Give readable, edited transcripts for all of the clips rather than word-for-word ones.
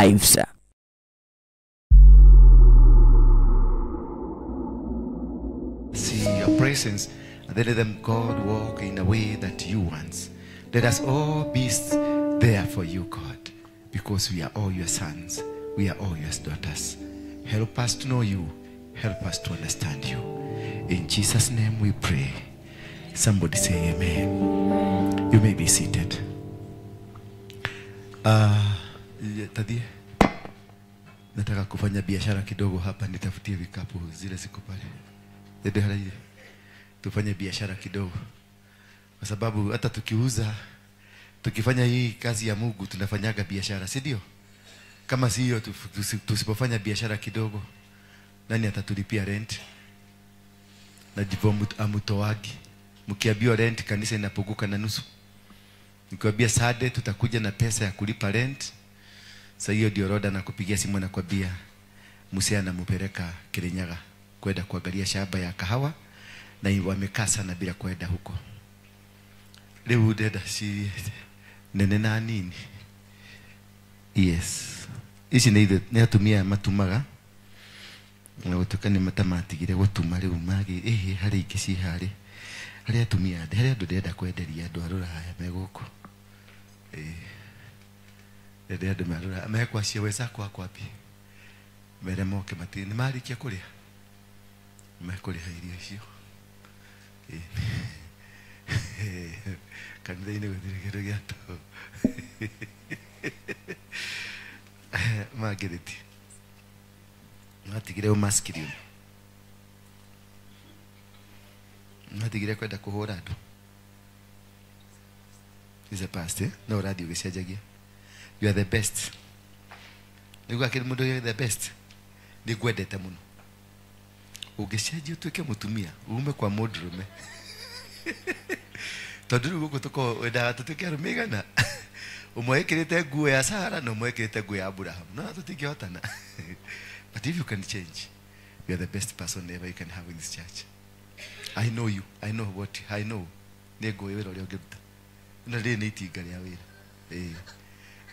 lives. See your presence and then let them, God, walk in a way that you want. Let us all be there for you, God, because we are all your sons. We are all your daughters. Help us to know you. Help us to understand you. In Jesus' name we pray. Somebody say amen. You may be seated. Tadie, nataka kufanya biashara kidogo hapa, nitafutie vikapu zile ziko pale. Dede halaje. Tufanye biashara kidogo. Kwa sababu hata tukifanya hii kazi ya Mungu tunafanyaga biashara, si ndio? Kama si hiyo tusipofanya biashara kidogo, nani atatulipia rent? Na jipo amutoagi. Mkiambiwa rent kanisa inapunguka na nusu. Nikwambia Sunday tutakuja na pesa ya kulipa rent. Sasa hiyo ndio roda na kupigia simu na kwambia Musa anampeleka Kirinyaga kwenda kuangalia shamba ya kahawa na wamekaa sana bila kwenda huko. Leo dada si nene na nini? Yes. Ici nĩ atumia matumaga na gũtukania matamatigire gũtuma rĩu magi harĩ ingĩ ci harĩ harĩ atumia harĩ andũ ndenda kwenderia andũ arũraya me gũkũ ndenda andũ marũraya mekwa cia wezako wapi mere moke matini marikia kũrĩa mekũrĩha irio icio kanitha-inĩ gũtirĩ kĩndũ gĩatũ Margaret natigire umaskiri natigire kwenda kuhura andu is a past no radio gĩcenjagia you are the best niguo akĩrĩ mũndũ you are the best nĩngwendete mũno ũngĩcenjia ũtuĩke mũtumia ume kwa mũndũrũme tondũ rĩu gũkũ tũko wendaga tũtuĩke arũme igana umwe ekirite nguo ya Sara na umwe ekirite nguo ya Abraham no tutingehotana. But if you can change, you are the best person ever you can have in this church. I know you. I know what I know. Nego wĩra ũrĩa ũngĩruta na rĩrĩ nĩ itinga rĩa wĩra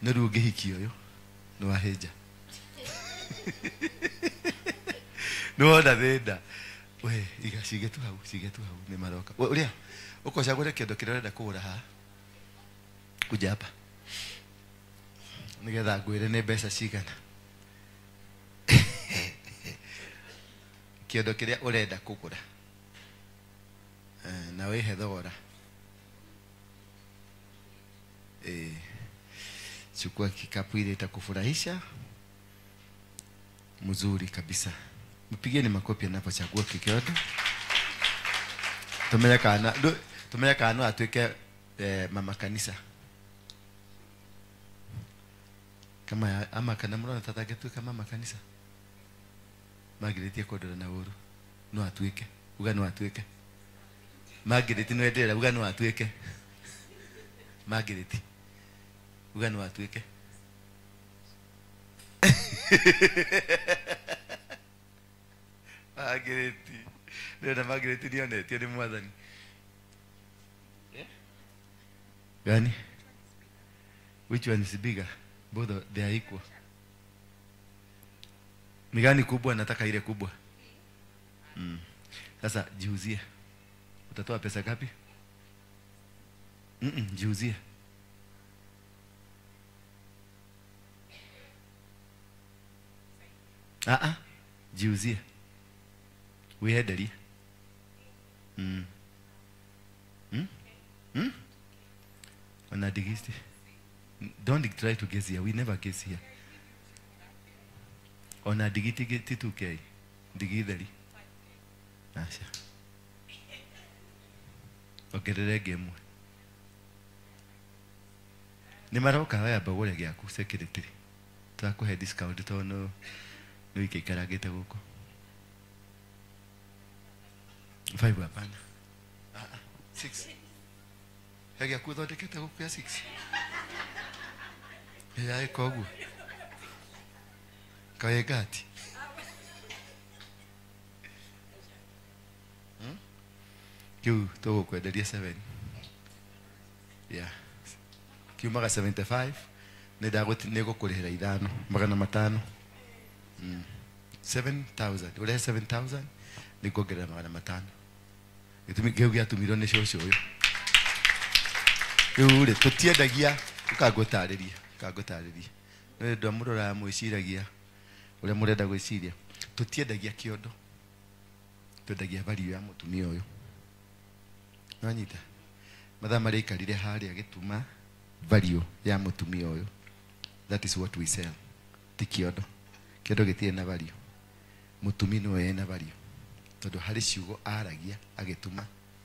no rĩu ũngĩhikio yo no wahenja no ona thenda we igacige tu hau nĩ maroka ũrĩa ũkocagũre kĩndũ kĩrĩa ũrenda kũgũra haha kuja hapa nigetha ngwĩre nĩ mbeca cigana kĩndũ kĩrĩa ũrenda kũgũra na wĩhe thogora chukua kikapu ile itakufurahisha mzuri kabisa. Mpigeni makofi anapochagua kikioto. Tumenya kana atuike mama kanisa. Kama ama kana mrona tatake tu kama mama kanisa. Margaret yakodora na uru. No atuike. Uga no atuike. Margaret no edera uga no atuike. Margaret. Uga no atuike. Margaret. Ndio Margaret nionetio ni mwathani. Gani? Which one is bigger? Both they are equal. Migani kubwa nataka ile kubwa. Sasa jiuzie. Utatoa pesa ngapi? Jiuzie. Jiuzie. Uendelie. On a digesti. Don't try to guess here. We never guess here. On a digiti 2K. Digidari. Asha. Ogerere game. Ni maroka haya bagore gyaku secretary. Twakuhe discount tono no ikekaragete guko. 5 hapana. 6. Hega kuthondekete guko ya 6. Ya ikogu. Kaegati. Kiu togo kwenderia 7. Yeah. Kiu maga 75. nego kurihira ithano magana matano 7,000 ule 7,000 nikuongerera magana matano gitumi geu giatumirwo ni cũcũ uyu riu ri tutiendagia ukangutariria no ndo amurora mwiciragia ule murenda gwiciria tutiendagia kiondo twendagia value ya mutumia uyu nanyita mathaa marĩa ikarire harĩa gĩtuma value ya mutumia uyu. That is what we sell. Ti kiondo gĩtirĩ na value, mutumia nĩwe ena value tondũ harĩ ciugo aragia agĩtuma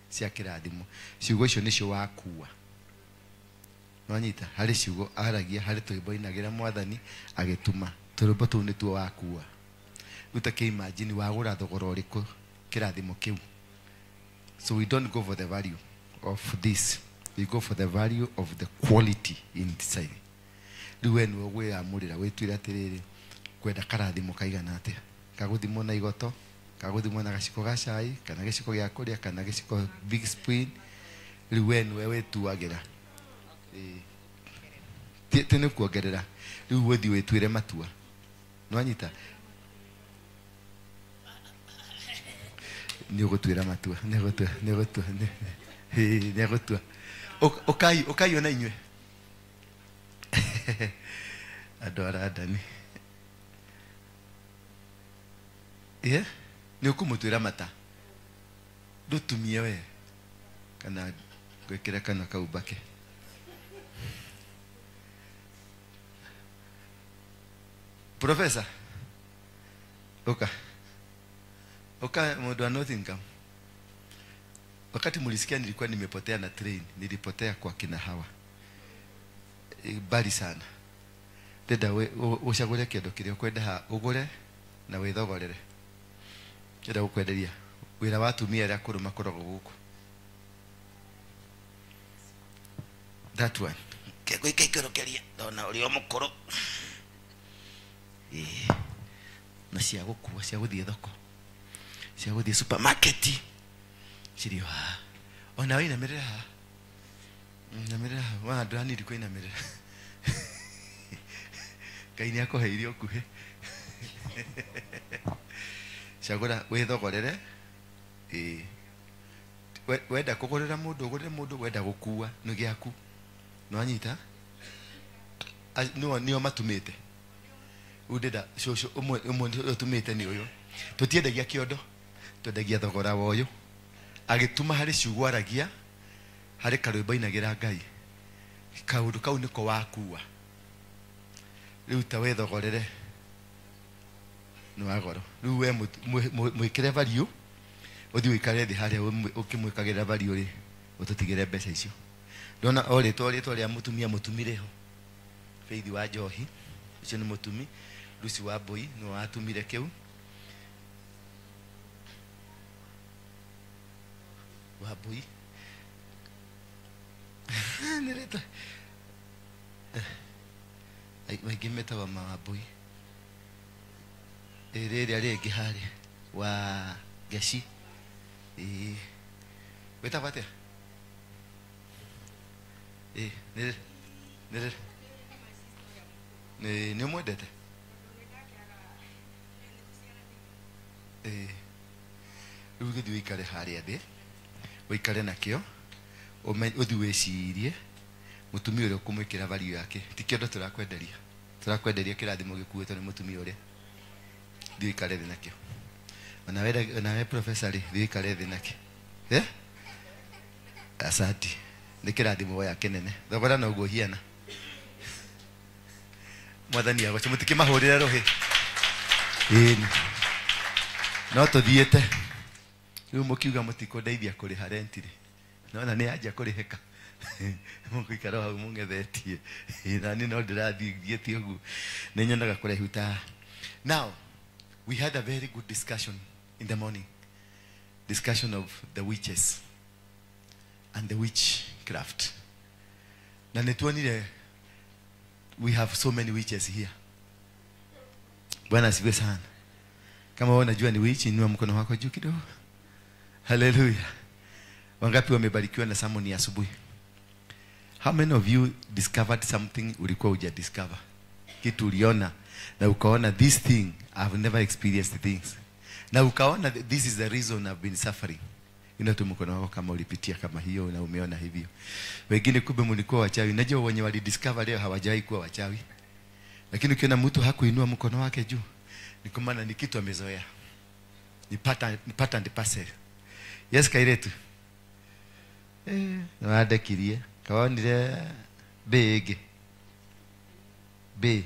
cia kĩrathimo. Ciugo icio nĩcio wakua nanyita harĩ ciugo aragia harĩ tũrĩmbo inagĩra mwathani agĩtuma tũrĩmbo tũu nĩtuo wakua. Utake imagine wagũra thogora ũrĩkũ kĩrathimo kĩu. So we don't go for the value of this, we go for the value of the quality inside. Riwe nĩwe gwĩamũrĩra wĩtwĩre atĩrĩrĩ kwenda karathimo kaigana atĩa, kaguthimwo na igoto, kaguthimwo na gaciko ga cai kana gĩciko gĩa kũrĩa kana gĩciko big spoon. Riwe nĩwe wĩtuagĩra tene kuongerera. Riu wĩthi wĩtwĩre matua nwanyita nĩũgũtwĩra matua nĩgũtua ũkai ona inyuĩ andũ arandani nĩũkũmũtwĩra mata ndũtumie we kana gwĩkĩra kana kaumbake. Professor Oka mundu wa Nottingham, wakati mulisikia nilikuwa nimepotea na train, nilipotea kwa kina Hawa bali sana. Deda ushagure kĩndũ kĩrĩa ũkwenda ũgũre na wĩthogorere. Deda ũkwenderia wĩra wa atumia arĩa akũrũ makoragwo gũkũ. That one kego ikaikirokeria ndona ũrĩ o mũkũrũ na cia gũkua cia gũthiĩ thoko cia gũthiĩ supermarket cirio ona wĩ namerera wa ndani ndiko inamerera kaini akoheire okuhe cagũra wĩthogorere wenda kũgũrĩra mũndũ ũgũrĩre mũndũ, wenda gũkua nĩ gĩaku nwanyita nĩo matumĩte udeda cũcũ ũmwe ũtumĩte nĩ ũyũ. Tũtiendagia kĩondo, twendagia thogora wa ũyũ agĩtuma harĩ ciugo aragia harĩ karwĩmbo inagĩra Ngai. Kaũndũ kau nĩko wakua. Rĩu ta wĩthogorere nĩ wa goro. Rĩu we mwĩkĩre value ũthiĩ ũikare thĩ harĩa ũkĩmwĩkagĩra value rĩ ũtũtigĩre mbeca icio. Ndona rĩtwa rĩa mũtumia mũtumireho Faith wa Njohi, ũcio nĩ mũtumi. Lucy wa Mbũi nĩ watumire kĩu wa Mbũi nĩ rĩtwa maingĩ metagwo ma wa Mbũi. Rĩrĩa rĩngĩ harĩa wa Geci wĩtagwo atĩa? Nĩ mwendete rĩu gĩthiĩ wĩikare harĩa thĩ wĩikare nakĩo ũthiĩ wĩcirie mũtumia ũrĩa ũkũmwĩkĩra value yake. Ti kĩondo tũrakwenderia kĩrathimo gĩkuĩtwo nĩ mũtumia ũrĩa. Thiĩ wĩikare thĩ nakĩo. Onawe professor rĩ thiĩ wĩikare thĩ nakĩo. Asante nĩ kĩrathimo ya kĩnene thogora na ũguo hiana mwathani agoce mũtikĩmahũrĩre rũhĩ no tũthiĩte rĩu mũkiuga mũtikũndeithia kũrĩha rent rĩ nona nĩ yanjia kũrĩhĩka mũgũikara hau mũng'ethetie nani no ndĩrathiĩtie ũguo nĩ nyonaga kũraihu ta. Now we had a very good discussion in the morning, discussion of the witches and the witchcraft. Na nĩtuonire we have so many witches here. Bwana asifiwe sana. Kama wewe unajua ni witch, inua mkono wako juu kidogo. Hallelujah. Wangapi wamebarikiwa na sermon ya asubuhi? How many of you discovered something ulikuwa uja discover? Kitu uliona na ukaona this thing I've never experienced things. Na ukaona this is the reason I've been suffering. Tu mkono wako kama ulipitia kama hiyo na umeona hivyo. Wengine kumbe mlikuwa wachawi. Najua wenye wali discover leo hawajawahi kuwa wachawi. Lakini ukiona mtu hakuinua mkono wake juu, ni kwa maana ni kitu amezoea. Nipata ndipase. Yes Kairetu. Naada kirie. Kawanire bege. B.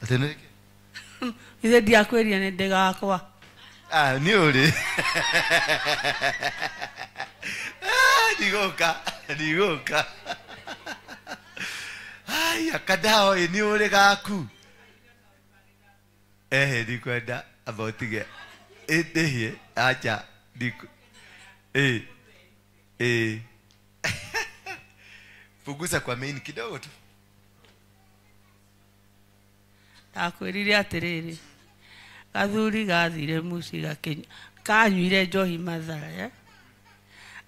Ateneke. Ile dia kweli ne dega kwa. Ni uri. Nigoka. Ai, akadao ni uri gaku. Ni kwenda about to get. Here, acha. Pugusa kwa main kidogo tu. Akwirire atiriri. Gathuri gathire musiga kanyuire njohi Mathare.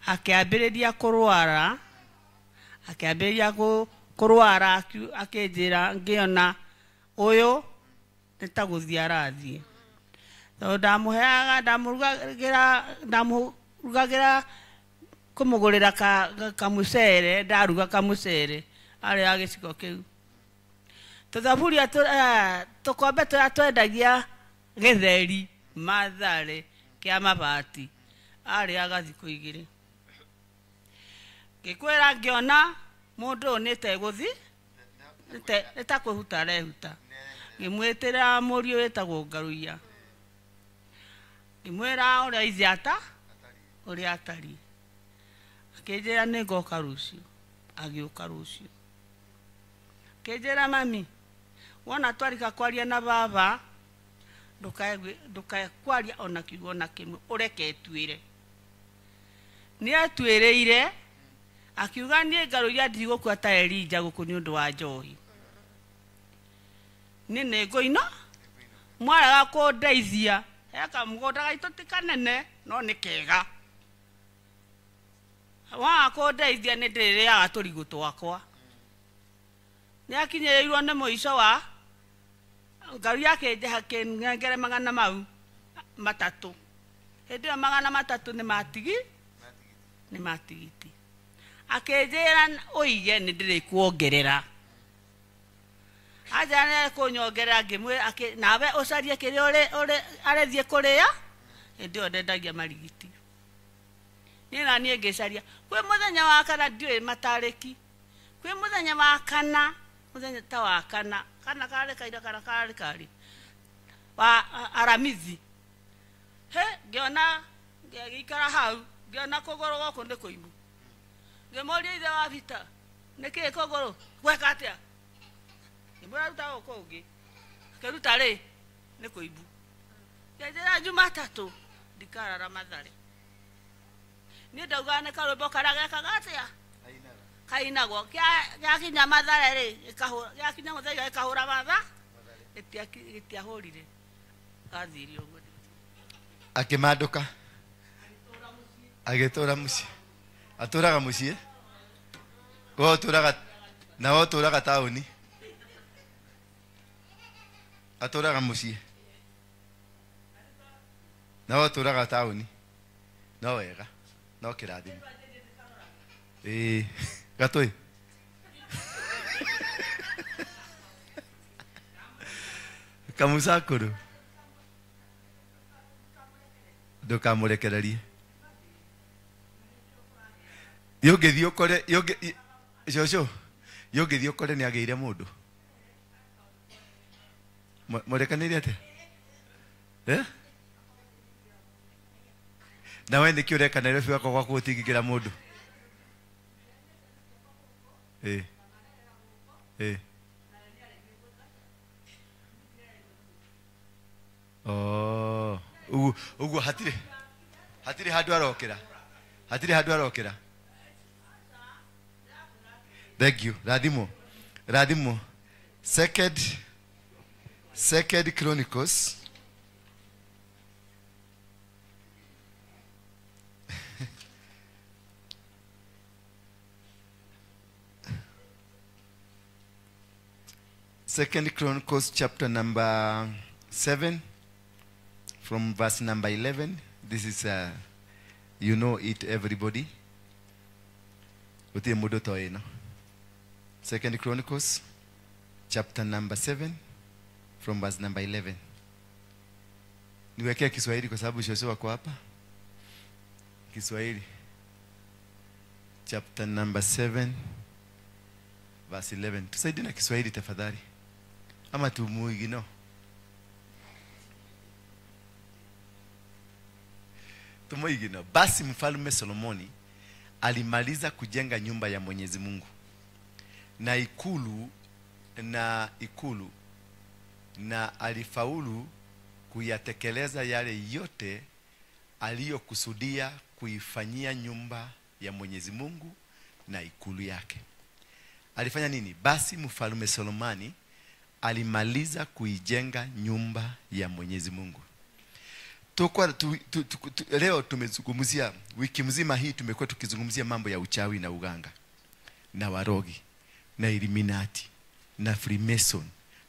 Akiambiriria kurwara. Akiambiriria kurwara akinjira ngiona uyu nitaguthia arathie. Ndamuheaga ndamurugagira kumugurira kamucere ndaruga kamucere ari agiciko kiu tuthaburia tukombe twendagia githeri Mathare kia mabati ari agathiko igiri gikwira ngiona mundu nite guthi nita kwihuta rehuta ngimwitira murio wetagwo Ngaruia ngimwira uria iziata uria atari akijira ningoka rucio agiuka rucio kijira mami wona twarika kwaria na baba ndukae kwaria ona kiugo na kimwe ureke twire ni atwireire akiuga nie Ngaruia ndigukua ta Elija guku ni undu wa njohi ni ngoino mwaraga kundeithia eka mugonda gaitu tikanene no ni kega wa kundeithia ni ndiriaga turigu twakwa ni akinyeirwo ni muico wa Ngaruia akinjeha kingere magana mau matatu hindi magana matatu ni matigiti akinjira uige ni ndiri kuongerera ajane kunyongerera ngimwe nawe ucarie kiri uri arethie kuria ndio ndendagia marigiti ni na nie ngicaria kwi muthenya wa kana ndiwe matariki kwi muthenya wa kana muthenya ta wa kana kare kaira kana kare wa aramithi ngiona ngikara hau ngiona kogoro goko ndi kuimu ngimoria ithe wa vita niki kogoro gweka atia ngimora ruta goko ungi keruta ri ni kuibu njira Jumatatu ndikarara Mathare ni ndauga ne karombo karaga kagatia kainagwo kinya Mathare ri kinya muthenya ikahura matha itiahurire gathiri uguo akimanduka agitura muci aturaga muci wo turaga na wo turaga tauni aturaga muci na wo turaga tauni no wega no kirathimo gatoi kamusakuru ndukamurekererie yongithii ukore coco yongithii ukore ni ageire mundu murekanire ate na we niki urekanire biu gako gwaku gutingigira mundu uguo hatire handu arokira thank you Radimo Second Chronicles Second Chronicles chapter number 7 from verse number 11. This is you know it, everybody. Second Chronicles chapter number 7 from verse number 11. Niwekea Kiswahili kwa sababu shosho wako hapa. Kiswahili chapter number 7 verse 11. Tusaidie na Kiswahili tafadhali. Ama tumuigino. Tumuigino. Basi mfalme Solomoni alimaliza kujenga nyumba ya Mwenyezi Mungu na ikulu na alifaulu kuyatekeleza yale yote aliyokusudia kuifanyia nyumba ya Mwenyezi Mungu na ikulu yake. Alifanya nini? Basi mfalme Solomoni alimaliza kuijenga nyumba ya Mwenyezi Mungu. Leo tumezungumzia, wiki mzima hii tumekuwa tukizungumzia mambo ya uchawi na uganga na warogi na Illuminati na Freemason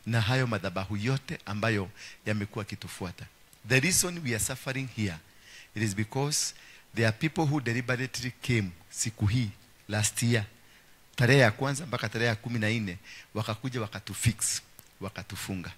na hayo madhabahu yote ambayo yamekuwa kitufuata. The reason we are suffering here, it is because there are people who deliberately came siku hii last year, tarehe ya kwanza mpaka tarehe ya 14, wakakuja wakatufix, wakatufunga,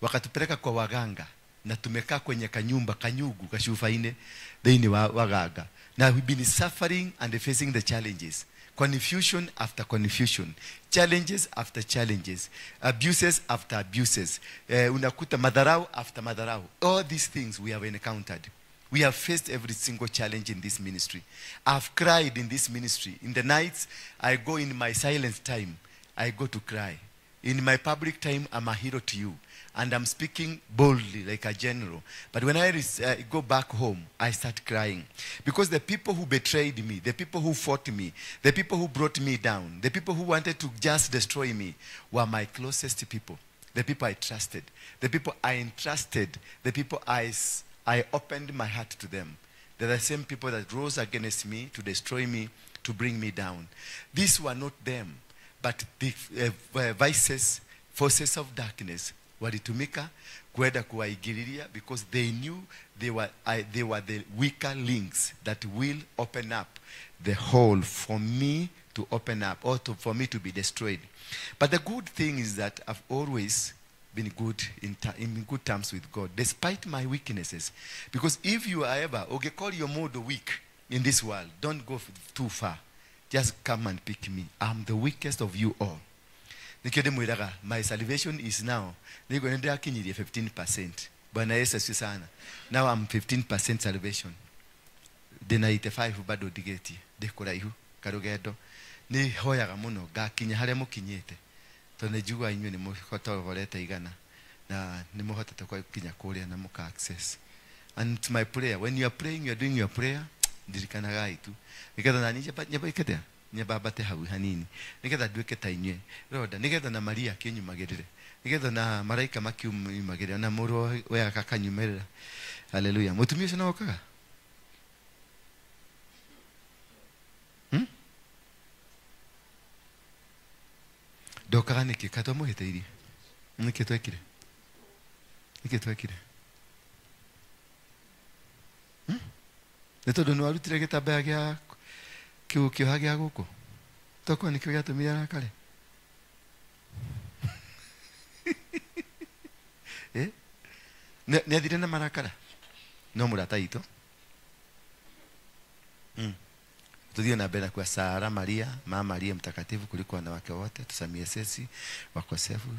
wakatupeleka kwa waganga, na tumekaa kwenye kanyumba kanyugu kashufaine deini waganga. Now we've been suffering and facing the challenges. Confusion after confusion, challenges after challenges, abuses after abuses, unakuta madharau after madharau. All these things we have encountered. We have faced every single challenge in this ministry. I've cried in this ministry. In the nights, I go in my silent time, I go to cry. In my public time, I'm a hero to you. And I'm speaking boldly like a general. But when I go back home, I start crying. Because the people who betrayed me, the people who fought me, the people who brought me down, the people who wanted to just destroy me were my closest people. The people I trusted, the people I entrusted, the people I opened my heart to them. They're the same people that rose against me to destroy me, to bring me down. These were not them, but the vices, forces of darkness walitumika kwenda kuwaigililia, because they knew they were the weaker links that will open up the hole for me to open up, or for me to be destroyed. But the good thing is that I've always been good in good terms with God, despite my weaknesses. Because if you are ever, okay, call your mode weak in this world, don't go too far. Just come and pick me. I'm the weakest of you all. My salvation is now 15%. Bwana Yesu sana. Now I'm 15% salvation. The 95 bado digeti. Dekoraihu karugedo. Ni hoyaga muno gakinya hare mukinyete. Tonejua inyu ni muhota voleta igana. Na ni muhota takwa kinya kuria na muka access. And it's my prayer. When you are praying, you are doing your prayer. Ndirikana gaitu. Nikata na nije nyaba iketea. Nyaba te hawi hanini. Nikata dueke tainywe. Roda nikata na Maria kenyu magerere. Nikata na malaika makiu magerere na muro we akakanyumerera. Hallelujah. Mutumio sana wakaga. Dokaga niki kato muhete iri. Niki twekire. Niki twekire. Neto dono arutire gitabaya gya kio gya guko. Toko nikio gyatumira nakare. Ne athire na marakara. No murata ito. Tudio na mbele kwa Sara Maria, Mama Maria mtakatifu kuliko wanawake wote, tusamie sisi wakosefu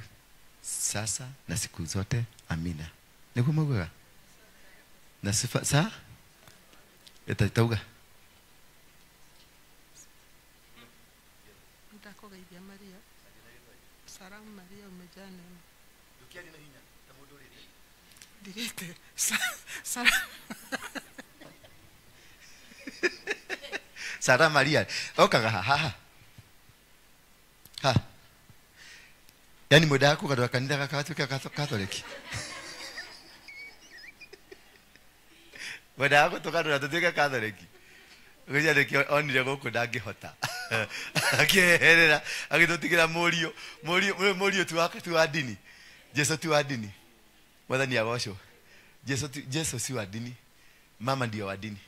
sasa na siku zote. Amina. Niko mwaga. Na sifa sa etatauga. Nitakogeithia Maria. Sara Maria umejaa neema. Dukia ni hinya tamudore. Direte. Sara Sara Maria. Okaga ha. Ha. Yani muda wako kadwa kanisa kakatuka Katoliki. Muda wako tukadwa tutuka Katoliki. Ngoja niki onire goko ndangihota. Akeherera agitutikira morio tu wa dini. Jesu tu wa dini. Mwathani agocwo. Jesu si wa dini. Mama ndio wa dini.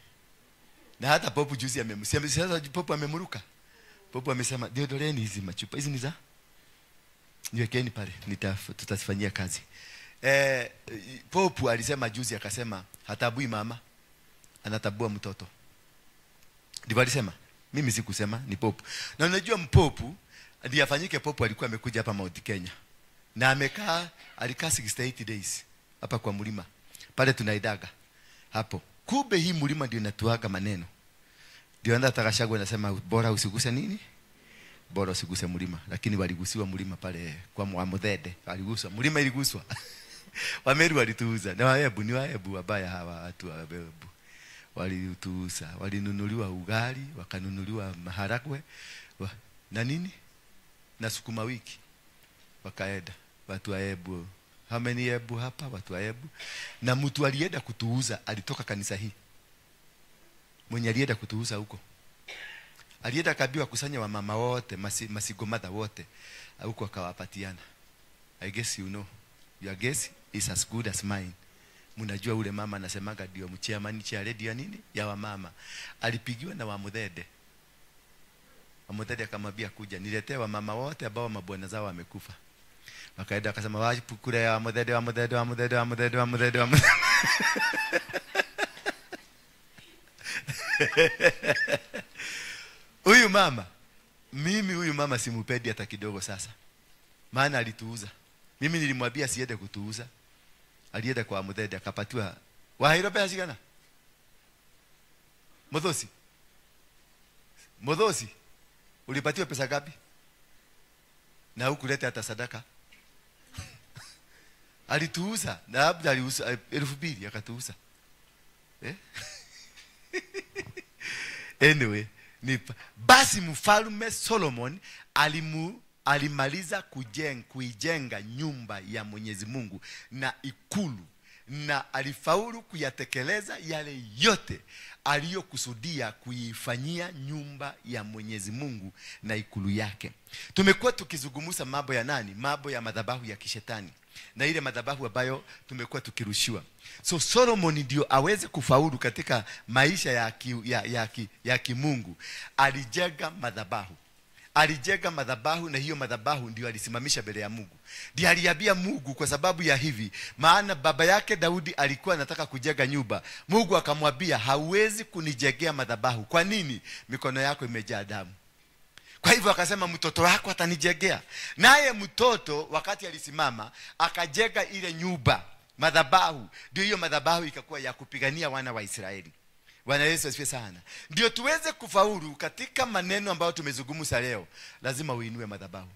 Na hata Popu juzi amemsema, sasa Popu amemuruka. Popu amesema deodoreni hizi machupa hizi ni za niwekeni pale, tutazifanyia kazi. Popu alisema juzi, akasema hatabui mama, anatabua mtoto. Ndivyo alisema. Mimi sikusema, ni Popu. Na unajua mpopu ndiye afanyike. Popu alikuwa amekuja hapa Mount Kenya na alikaa 68 days hapa kwa mlima pale tunaidaga hapo. Kumbe hii mlima ndio inatuaga maneno. Ndio anda Takashagwa anasema bora usiguse nini? Bora usiguse mlima. Lakini waligusiwa mlima pale kwa Muthede. Waliguswa. Mlima iliguswa. Wameru walituuza. Na Wahebu ni Wahebu wabaya hawa watu wa Wahebu. Walituuza. Walinunuliwa ugali, wakanunuliwa maharagwe na nini? Na sukuma wiki. Wakaenda watu wa Wahebu. How many Wahebu hapa? Watu wa Wahebu. Na mtu alienda kutuuza alitoka kanisa hii. Mwenye alienda kutuuza huko, alienda kabiwa kusanya wa mama wote, masigomada wote huko, akawapatiana. I guess you know, your guess is as good as mine. Mnajua ule mama anasemaga ndio mchairman cha radio nini ya wa mama. Alipigiwa na wa Muthede. Wa Muthede akamwambia kuja niletee wa mama wote ambao mabwana zao wamekufa. Wakaenda akasema wapi kule ya Muthede, wa Muthede, wa Muthede, wa Muthede, wa Muthede, wa Muthede. Huyu mama, mimi huyu mama simupendi hata kidogo sasa. Maana alituuza. Mimi nilimwambia siende kutuuza. Alienda kwa Muthede akapatiwa Wahairo pesa gani? Mothosi. Ulipatiwa pesa ngapi? Na hukuleta hata sadaka. Alituuza na labda aliuza 2,000 akatuuza. Anyway, basi mfalme Solomon alimaliza kuijenga nyumba ya Mwenyezi Mungu na ikulu, na alifaulu kuyatekeleza yale yote aliyokusudia kuifanyia nyumba ya Mwenyezi Mungu na ikulu yake. Tumekuwa tukizungumza mambo ya nani? Mambo ya madhabahu ya kishetani na ile madhabahu ambayo tumekuwa tukirushiwa. So Solomon ndio aweze kufaulu katika maisha ya kimungu. Alijenga madhabahu na hiyo madhabahu ndio alisimamisha mbele ya Mungu. Ndiye aliambia Mungu, kwa sababu ya hivi, maana baba yake Daudi alikuwa anataka kujenga nyumba. Mungu akamwambia hauwezi kunijengea madhabahu. Kwa nini? Mikono yako imejaa damu. Kwa hivyo akasema mtoto wako atanijengea. Naye mtoto wakati alisimama akajenga ile nyumba, madhabahu. Ndio hiyo madhabahu ikakuwa ya kupigania wana wa Israeli. Bwana Yesu asifiwe sana. Ndio tuweze kufaulu katika maneno ambayo tumezungumza leo. Lazima uinue madhabahu.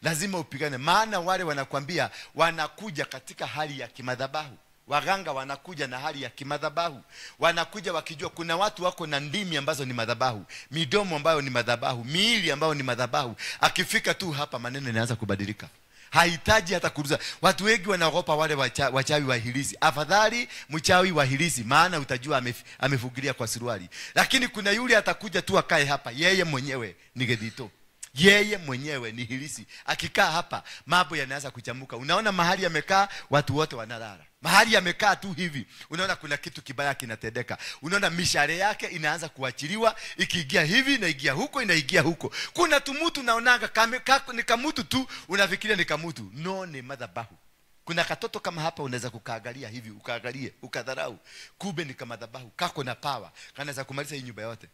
Lazima upigane, maana wale wanakuambia wanakuja katika hali ya kimadhabahu. Waganga wanakuja na hali ya kimadhabahu. Wanakuja wakijua kuna watu wako na ndimi ambazo ni madhabahu, midomo ambayo ni madhabahu, miili ambayo ni madhabahu. Akifika tu hapa maneno yanaanza kubadilika. Hahitaji hata kuruza. Watu wengi wanaogopa wale wachawi wa hilisi. Afadhali mchawi wa hilisi, maana utajua amefugilia kwa suruali. Lakini kuna yule atakuja tu akae hapa, yeye mwenyewe ni Gedito. Yeye mwenyewe ni hilisi. Akikaa hapa mambo yanaanza kuchamuka. Unaona mahali amekaa watu wote wanalala. Mahali amekaa tu hivi, unaona kuna kitu kibaya kinatendeka. Unaona mishale yake inaanza kuachiliwa, ikiingia hivi na ingia huko, inaingia huko. Kuna tumutu naonaga ni kamutu tu, unafikiria ni kamutu. No, ni madhabahu. Kuna katoto kama hapa unaweza kukaangalia hivi, ukaangalie, ukadharau. Kumbe ni kama madhabahu, kako na power, kanaweza kumaliza hii nyumba yote.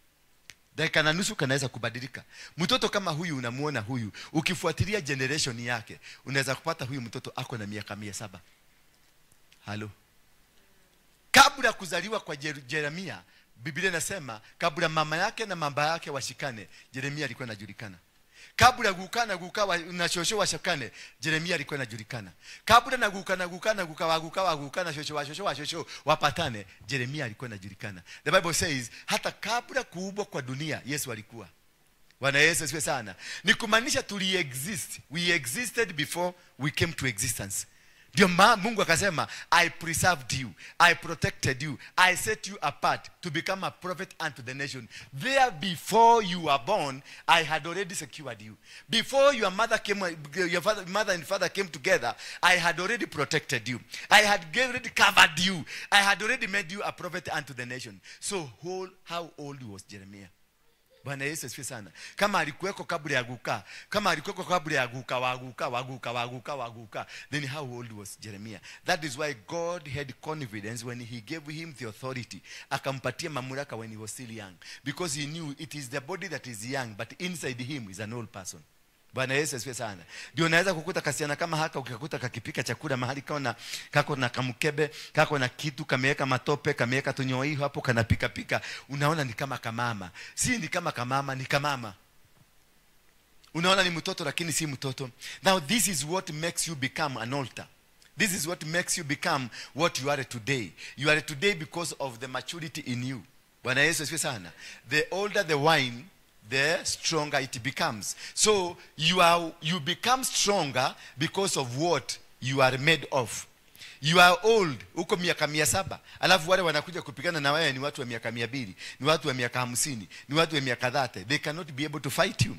Dakika na nusu kanaweza kubadilika. Mtoto kama huyu unamuona huyu, ukifuatilia generation yake, unaweza kupata huyu mtoto ako na miaka 700. Halo. Kabla kuzaliwa kwa Yeremia, Biblia inasema kabla mama yake na baba yake washikane, Yeremia alikuwa anajulikana. Kabla gukawa na shosho washikane, Yeremia alikuwa anajulikana. Kabla na gukawa shosho wapatane, Yeremia alikuwa anajulikana. The Bible says hata kabla kuumbwa kwa dunia Yesu alikuwa. Bwana Yesu asifiwe sana. Ni kumaanisha we existed before we came to existence. Ndio Mungu akasema, I preserved you, I protected you, I set you apart to become a prophet unto the nation. There before you were born, I had already secured you. Before your mother came, mother and father came together, I had already protected you. I had already covered you. I had already made you a prophet unto the nation. So how old was Jeremiah? Bwana Yesu asifiwe sana. Kama alikuweko kabla ya guka, kama alikuweko kabla ya waguka, then how old was Jeremiah? That is why God had confidence when he gave him the authority. Akampatia mamlaka when he was still young. Because he knew it is the body that is young, but inside him is an old person. Bwana Yesu asifiwe sana. Ndio unaweza kukuta kasiana kama haka, ukikuta kakipika chakula mahali kako na kamkebe, kako na kitu kameweka matope, kameweka tunyoi hapo, kanapika pika. Unaona ni kama kamama. Si ni kama kamama, ni kamama. Unaona ni mtoto lakini si mtoto. Now this is what makes you become an altar. This is what makes you become what you are today. You are today because of the maturity in you. Bwana Yesu asifiwe sana. The older the wine, the stronger it becomes. So you become stronger because of what you are made of. You are old, uko miaka 700, alafu wale wanakuja kupigana na wewe ni watu wa miaka 200, ni watu wa miaka 50, ni watu wa miaka 30. They cannot be able to fight you.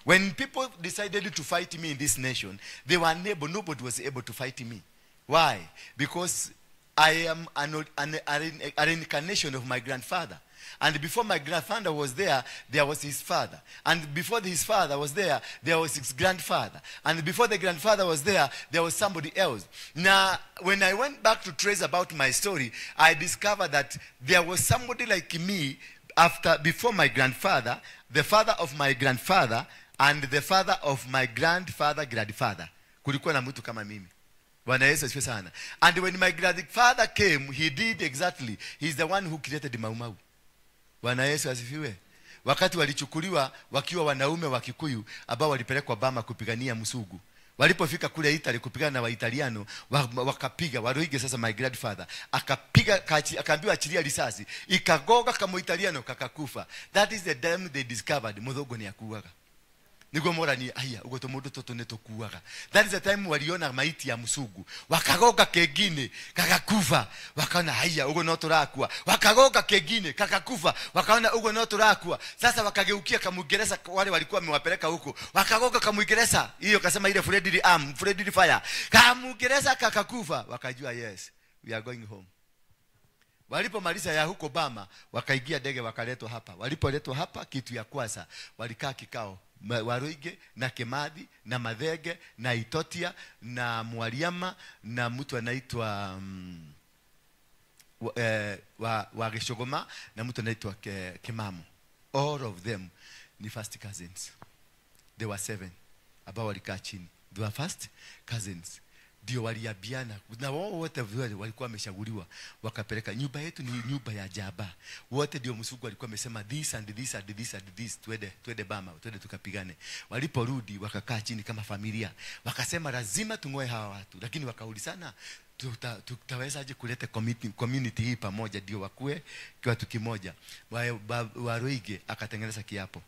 When people decided to fight me in this nation, they were unable, nobody was able to fight me. Why? Because I am an incarnation of my grandfather. And before my grandfather was there was his father. And before his father was there was his grandfather. And before the grandfather was there was somebody else. Now, when I went back to trace about my story, I discovered that there was somebody like me before my grandfather, the father of my grandfather, and the father of my grandfather. Kulikuwa na mtu kama mimi. Bwana Yesu asifiwe sana. And when my grandfather came, he did exactly. He's the one who created Mau Mau. Bwana Yesu asifiwe. Wakati walichukuliwa wakiwa wanaume wa Kikuyu ambao walipelekwa Bama kupigania Musugu. Walipofika kule Italy kupigana na Waitaliano, wakapiga Waroige. Sasa my grandfather akapiga, akaambiwa achilia risasi, ikagoga kama Italiano kakakufa. That is the time they discovered Muthogo ni akuaga. Niko mora ni aya ugo tomodo toto neto kuaga. That is the time waliona maiti ya Musugu, wakagoga kegine kakakufa, wakaona aya ugo no torakua, wakagoga kegine kakakufa, wakaona ugo no torakua. Sasa wakageukia kama Uingereza, wale walikuwa wamewapeleka huko, wakagoga kama Uingereza, hiyo kasema ile Friendly Fire, kama Uingereza kakakufa, wakajua yes we are going home. Walipomaliza ya huko Bama, wakaingia ndege wakaletwa hapa. Walipoletwa hapa, kitu ya kwanza walikaa kikao, Waroige na Kemadhi na Mathege na Itotia na Mwaliama na mtu anaitwa wa Gishogoma na mtu anaitwa Kemamo. All of them ni first cousins. They were 7 ambao walikaa chini. They were first cousins. Ndio waliabiana na wao wote walikuwa wameshaguliwa, wakapeleka nyumba yetu ni nyumba ya jaba. Wote ndio Musugu alikuwa amesema this and this and this and this, twende Bama, twende tukapigane. Waliporudi wakakaa chini kama familia, wakasema lazima tungoe hawa watu, lakini wakaulizana tutawezaje kuleta community hii pamoja ndio wakue kitu kimoja. Waroige akatengeneza kiapo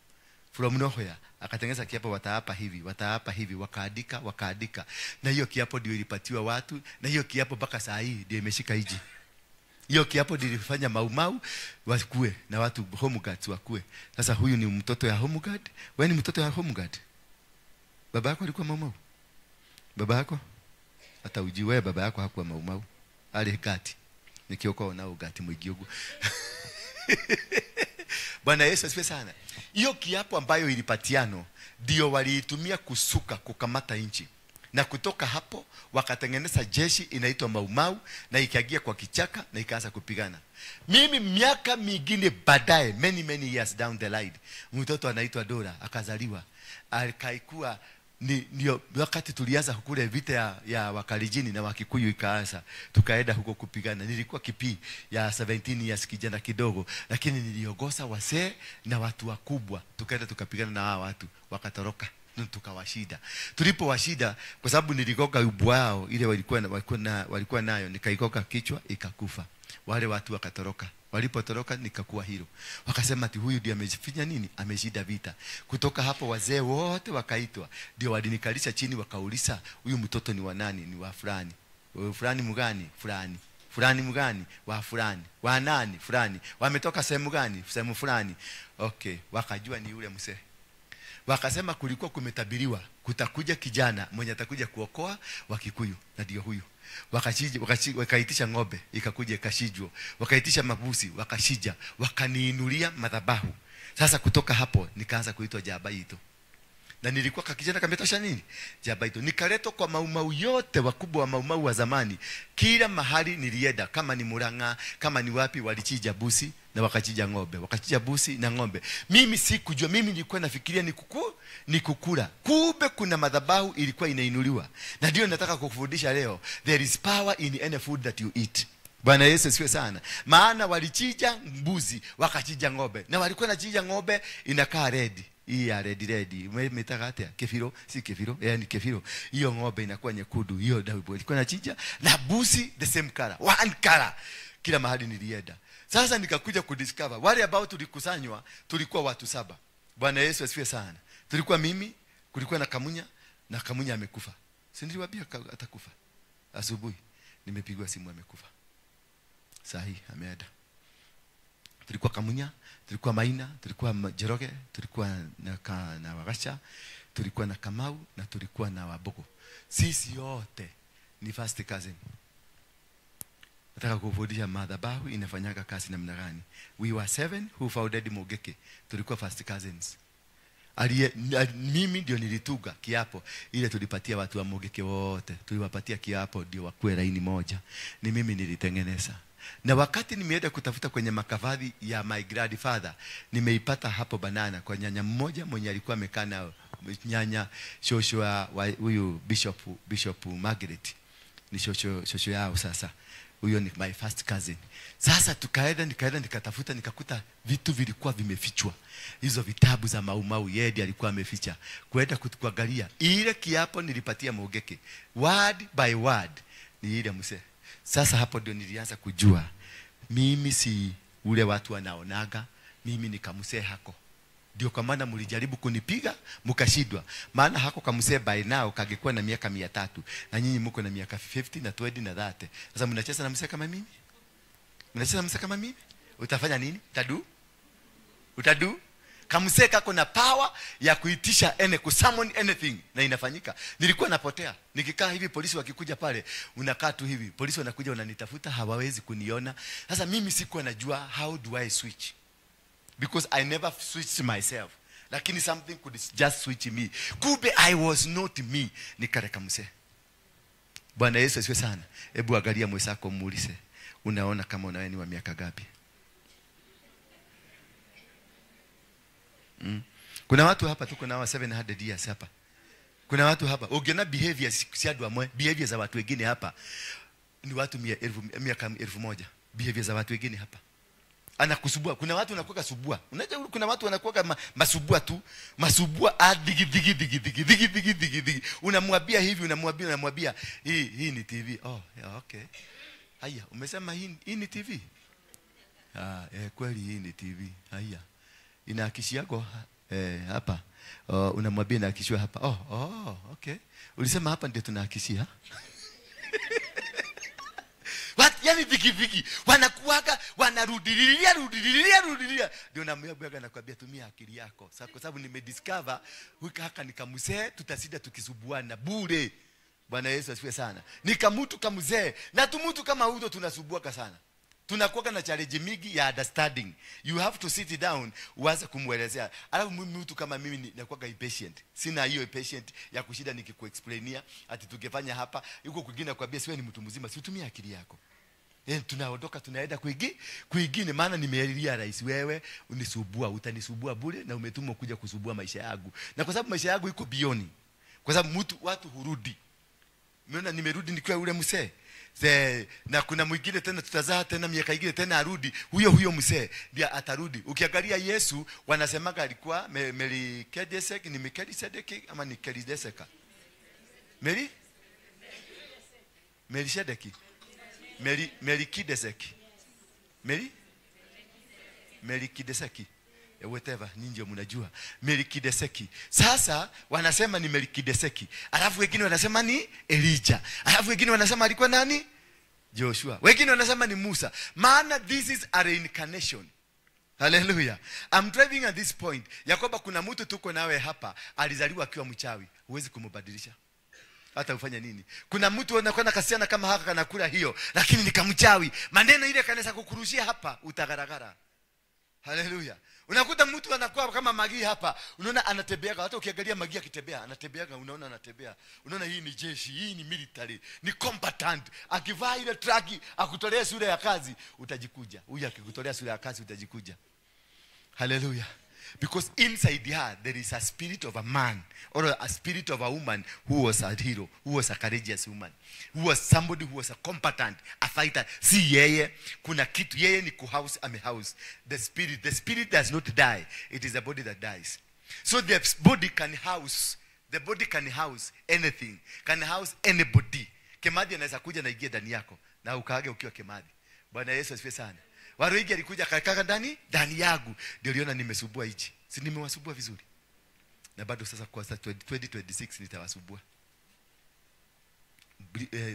from nowhere, akatengeneza kiapo, wataapa hivi, wakaandika. Na hiyo kiapo ndio ilipatiwa watu, na hiyo kiapo mpaka saa hii ndio imeshika hiji. Hiyo kiapo ndio ilifanya Mau Mau wakue na watu home guards wakue. Sasa huyu ni mtoto ya home guard, wewe ni mtoto ya home guard. Baba yako alikuwa Mau Mau? Baba yako? Hata ujiwe baba yako hakuwa Mau Mau. Ali gati. Nikioko na ugati mwigiugu. Bwana Yesu asifiwe sana. Hiyo kiapo ambayo ilipatiano ndio waliitumia kusuka kukamata nchi. Na kutoka hapo wakatengeneza jeshi inaitwa Mau Mau, na ikaingia kwa kichaka na ikaanza kupigana. Mimi miaka mingine baadaye, many years down the line, mtoto anaitwa Dora akazaliwa. Akaikuwa ndio wakati tulianza kule vita ya Wakalijini na Wakikuyu ikaanza, tukaenda huko kupigana. Nilikuwa kipi ya 17 years, kijana kidogo, lakini niliongoza wasee na watu wakubwa, tukaenda tukapigana na hao watu, wakatoroka na tukawashida. Tulipowashida, kwa sababu niligoga ubwao ile walikuwa nayo, nikaigoga kichwa ikakufa. Wale watu wakatoroka. Walipotoroka nikakuwa hero. Wakasema ati huyu ndiye amefanya nini? Ameshida vita. Kutoka hapo wazee wote wakaitwa. Ndio walinikalisha chini wakauliza, huyu mtoto ni wa nani? Ni wa fulani. fulani mgani, fulani. Fulani mgani, wa fulani. Wa nani, fulani. Wametoka sehemu gani, sehemu fulani. Okay, wakajua ni yule mzee. Wakasema kulikuwa kumetabiriwa kutakuja kijana mwenye atakuja kuokoa Wakikuyu, na ndio huyu. Wakaitisha ng'ombe ikakuja ikashijwa, wakaitisha mabuzi wakashija, wakaniinulia madhabahu. Sasa kutoka hapo nikaanza kuitwa Jabaito. Na nilikuwa kakijana kametosha nini? Jabaito. Nikaletwa kwa maumau yote, wakubwa wa maumau wa zamani. Kila mahali nilienda, kama ni Murang'a, kama ni wapi, walichija busi na wakachija ng'ombe, wakachija busi na ng'ombe. Mimi sikujua, mimi nilikuwa nafikiria ni kukula. Kumbe kuna madhabahu ilikuwa inainuliwa. Na ndio nataka kukufundisha leo, there is power in any food that you eat. Bwana Yesu asifiwe sana. Maana walichija mbuzi, wakachija ng'ombe. Na walikuwa nachija ng'ombe inakaa red. Hii ya red. Umetaka hata kefiro, si kefiro, ni kefiro. Hiyo ng'ombe inakuwa nyekundu, hiyo dawa ilikuwa nachija, na busi the same color, one color. Kila mahali nilienda. Sasa nikakuja kudiscover wale ambao tulikusanywa tulikuwa watu 7. Bwana Yesu asifiwe sana. Tulikuwa mimi, kulikuwa na Kamunya, na Kamunya amekufa. Si niliwaambia atakufa. Asubuhi nimepigwa simu amekufa. Sahi ameenda. Tulikuwa Kamunya, tulikuwa Maina, tulikuwa Jeroge, tulikuwa na Wagasha, tulikuwa na Kamau, na tulikuwa na Wabogo. Sisi yote ni first cousin. Nataka kufundisha madhabahu inafanyaga kazi namna gani. We were 7 who founded Mogeke. Tulikuwa first cousins. Mimi ndio nilituga kiapo ile tulipatia watu wa Mogeke wote. Tuliwapatia kiapo ndio wakuwe laini moja. Ni mimi nilitengeneza. Na wakati nimeenda kutafuta kwenye makavadhi ya my grandfather, nimeipata hapo banana kwa nyanya mmoja mwenye alikuwa amekaa na nyanya shosho wa huyu Bishop Margaret. Ni shosho yao sasa. Huyo ni my first cousin. Sasa nikaenda nikatafuta, nikakuta vitu vilikuwa vimefichwa. Hizo vitabu za maumau yeye alikuwa ameficha. Kuenda kuangalia ile kiapo nilipatia Mogeke, word by word ni ile mse. Sasa hapo ndio nilianza kujua mimi si ule watu wanaonaga, mimi ni kamse hako. Ndio kwa maana mlijaribu kunipiga mkashidwa. Maana hako kamse by now kagekuwa na miaka 300 na nyinyi mko na miaka 50 na 20 na 30. Sasa mnacheza na mse kama mimi? Mnacheza na mse kama mimi? Utafanya nini? Utadu? Kamse kako na power ya kuitisha kusummon anything, na inafanyika. Nilikuwa napotea. Nikikaa hivi polisi wakikuja pale, unakaa tu hivi. Polisi wanakuja wananitafuta, hawawezi kuniona. Sasa mimi sikuwa najua how do I switch. Because I never switched myself. Lakini something could just switch me. Kumbe I was not me. Nikareka mse. Bwana Yesu asifiwe sana. Hebu angalia mwenzako muulize, unaona kama unawe ni wa miaka gapi? Kuna watu hapa tuko nao 700 years hapa. Kuna watu hapa ukiona behavior siadu amwe, behavior za watu wengine hapa ni watu miaka 1000. Behavior za watu wengine hapa anakusubua. Kuna watu wanakuwa subua. Unajua kuna watu wanakuwa masubua tu. Masubua digi. Unamwambia hivi, unamwambia hii ni TV. Oh, yeah, okay. Haya, umesema hii ni TV? Kweli hii ni TV. Haya. Inaakishia yako hapa. Unamwambia inaakishwa hapa. Okay. Ulisema hapa ndio tunaakishia. Yani viki wanakuaga wanarudilia. Ndio namwambia nakwambia tumia akili yako. Sasa kwa sababu nimediscover huyu haka nikamzee, tutasida tukisubuana bure. Bwana Yesu asifiwe sana. Nikamutu kamzee na tumutu kama huyo tunasubuaka sana. Tunakuwa na challenge mingi ya understanding. You have to sit down uanze kumwelezea. Alafu mtu kama mimi nakuwa impatient. Sina hiyo impatient ya kushida nikikuexplainia ati tungefanya hapa. Yuko kwingine kwambia siwe ni mtu mzima, si utumie akili yako. Tunaondoka tunaenda kuingine maana nimeelilia rais wewe unisubua, utanisubua bure na umetumwa kuja kusubua maisha yangu. Na kwa sababu maisha yangu iko bioni. Kwa sababu watu hurudi. Umeona nimerudi nikiwa yule mzee. Na kuna mwingine tena tutazaa tena miaka ingine tena arudi, huyo mzee ndio atarudi. Ukiangalia Yesu wanasemaga alikuwa Melkisedeki, ni Melkisedeki ama ni Melkisedeka? Melkisedeki. Melkisedeki. whatever, nyinyi ndio mnajua. Melkizedeki. Sasa wanasema ni Melkizedeki, alafu wengine wanasema ni Elijah, alafu wengine wanasema alikuwa nani? Joshua. Wengine wanasema ni Musa. Maana this is a reincarnation. Hallelujah. I'm driving at this point ya kwamba kuna mtu tuko nawe hapa alizaliwa akiwa mchawi, huwezi kumbadilisha hata ufanye nini. Kuna mtu anakwenda kasiana kama haka kanakula hiyo, lakini ni kamchawi. Maneno ile kanaweza kukurushia hapa, utagaragara. Hallelujah. Unakuta mtu anakuwa kama Magi hapa, unaona anatembeaga, hata ukiangalia Magi akitembea, anatembeaga, unaona anatembea. Unaona hii ni jeshi, hii ni military, ni combatant. Akivaa ile traki, akutolea sura ya kazi, utajikuja. Huyu akikutolea sura ya kazi utajikuja. Hallelujah. Because inside her there is a spirit of a man or a spirit of a woman who was a hero, who was a courageous woman, who was somebody who was a combatant, a fighter. Si yeye, kuna kitu, yeye ni kuhouse, amehouse. The spirit does not die. It is the body that dies. So the body can house anything, can house anybody. Kemadhi anaweza kuja na ingie ndani yako na ukaage ukiwa Kemadhi. Bwana Yesu asifiwe sana. Waroigi alikuja kaka ndani yangu, ndio liona nimesubua hichi. Si nimewasubua vizuri? Na bado sasa kwa 2026 nitawasubua.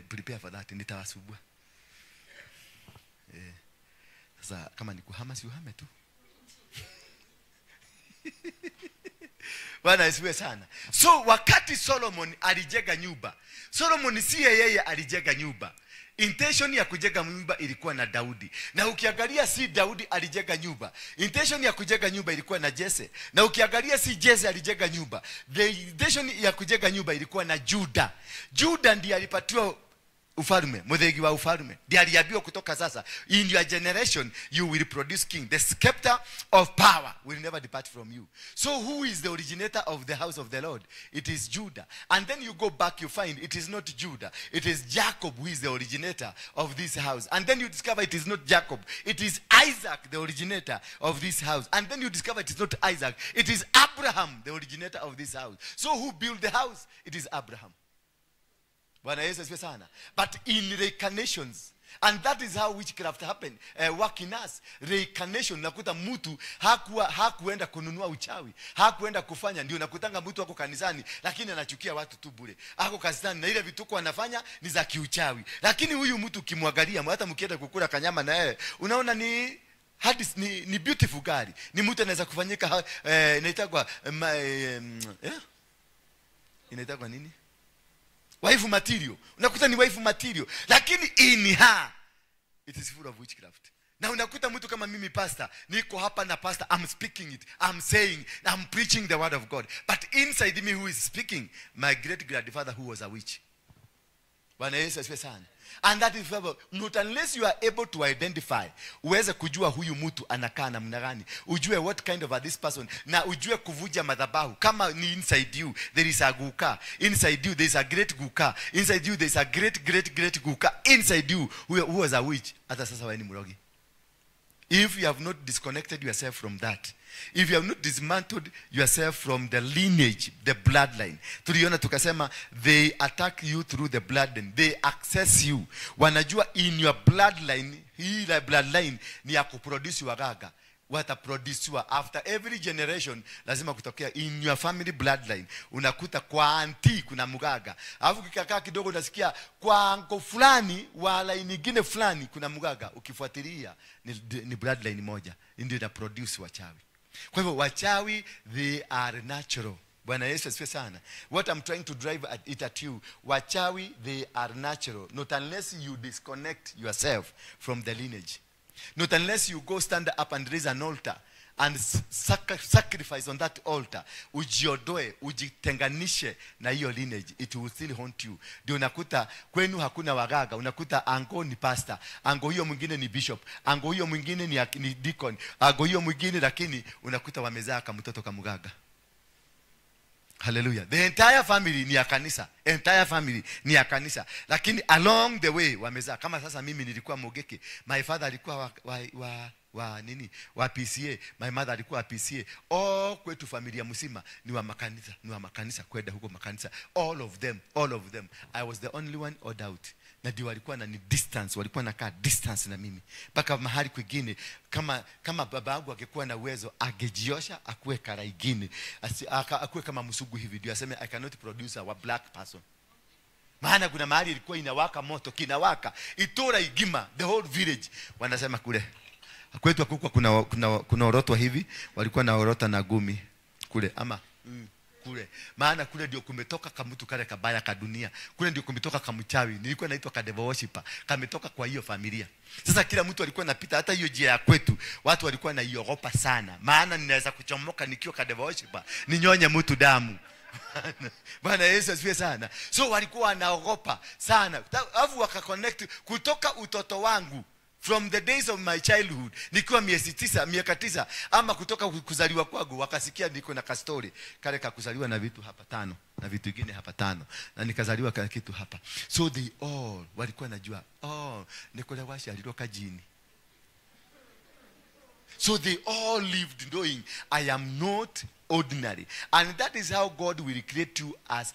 Prepare for that, nitawasubua. Sasa kama ni kuhama si uhame tu. Bwana asifiwe sana. So wakati Solomon alijenga nyumba, Solomon si yeye alijenga nyumba. Intention ya kujenga nyumba ilikuwa na Daudi. Na ukiangalia si Daudi alijenga nyumba. Intention ya kujenga nyumba ilikuwa na Jesse. Na ukiangalia si Jesse alijenga nyumba. The intention ya kujenga nyumba ilikuwa na Juda. Juda ndiye alipatiwa ufalme, mudhegi wa ufalme. Ndiye aliambiwa kutoka sasa, in your generation you will produce king. The scepter of power will never depart from you. So who is the originator of the house of the Lord? It is Judah. And then you go back, you find it is not Judah. It is Jacob who is the originator of this house. And then you discover it is not Jacob. It is Isaac, the originator of this house. And then you discover it is not Isaac. It is Abraham, the originator of this house. So who built the house? It is Abraham. Bwana Yesu asifiwe sana. But in reincarnations, and that is how witchcraft happened, work in us. Reincarnation, nakuta mtu hakuenda kununua uchawi, hakuenda kufanya, ndio nakutanga mtu wako kanisani lakini anachukia watu tu bure. Ako kanisani na ile vituko anafanya ni za kiuchawi. Lakini huyu mtu kimwangalia, hata mkienda kukula kanyama na yeye, unaona ni beautiful gari. Ni mtu anaweza kufanyika inaitwa inaitwa nini? Wife material. Unakuta ni wife material. Lakini in her, it is full of witchcraft. Na unakuta mtu kama mimi pastor, niko hapa na pastor, I'm speaking it, I'm saying, I'm preaching the word of God. But inside me who is speaking? My great grandfather who was a witch. Bwana Yesu asifiwe sana. And that is not unless you are able to identify, uweze kujua huyu mtu anakaa namna gani, ujue what kind of this person, na ujue kuvuja madhabahu. Kama ni inside you there is a guka, inside you there is a great guka, inside you there is a great guka inside you who was a witch. Hata sasa wewe ni mrogi. If you have not disconnected yourself from that, if you have not dismantled yourself from the lineage, the bloodline. Tuliona tukasema they attack you through the bloodline. They access you. Wanajua in your bloodline, hii bloodline ni ya kuproduce wagaga. Wataproduciwa after every generation, lazima kutokea in your family bloodline. Unakuta kwa auntie kuna mugaga. Alafu kikakaa kidogo unasikia kwa anko fulani wala nyingine fulani kuna mugaga. Ukifuatilia ni bloodline moja. Ndio ina produce wachawi. Kwa hivyo wachawi, they are natural. Bwana Yesu asifiwe sana. What I'm trying to drive at you, wachawi, they are natural. Not unless you disconnect yourself from the lineage. Not unless you go stand up and raise an altar and sacrifice on that altar. Ujiodoe, ujitenganishe na hiyo lineage. It will still haunt you. Ndio unakuta kwenu hakuna wagaga. Unakuta ango ni pastor, ango hiyo mwingine ni bishop, ango hiyo mwingine ni deacon, ango hiyo mwingine, lakini unakuta wamezaa kama mtoto kama mgaga. Hallelujah. The entire family ni ya kanisa. Entire family ni ya kanisa. Lakini along the way wamezaa. Kama sasa mimi nilikuwa Mogeke, my father alikuwa wa nini, wa PCA. My mother alikuwa wa PCA. Kwetu familia mzima ni wa makanisa, kwenda huko makanisa. All of them. I was the only one odd out. Na ndio walikuwa na ni distance, walikuwa nakaa distance na mimi. Mpaka mahali kwingine kama baba yangu angekuwa na uwezo angejiosha akuwe karaigini, akuwe kama msugu hivi ndio aseme I cannot produce a black person. Maana kuna mahali ilikuwa inawaka moto, kinawaka itora igima the whole village. Wanasema kule kwetu kuna orotwa hivi, walikuwa na orota na gumi kule ama kule. Maana kule ndio kumetoka kamutu kale kabaya ka dunia. Kule ndio kumetoka kamchawi. Nilikuwa naitwa ka devil worshipper. Kametoka kwa hiyo familia. Sasa kila mtu alikuwa anapita, hata hiyo njia ya kwetu watu walikuwa naiogopa sana. Maana ninaweza kuchomoka nikiwa ka devil worshipper, ninyonye mtu damu. Bwana Yesu asifiwe sana. So walikuwa wanaogopa sana. Alafu wakaconnect kutoka utoto wangu, from the days of my childhood, nikiwa miaka 9 ama kutoka kuzaliwa kwangu, wakasikia niko na kastori kale kuzaliwa na vitu hapa 5 na vitu vingine hapa 5 na nikazaliwa kana kitu hapa. So they all walikuwa najua Nicola Washi alitoka jini. So they all lived knowing I am not ordinary. And that is how God will create you as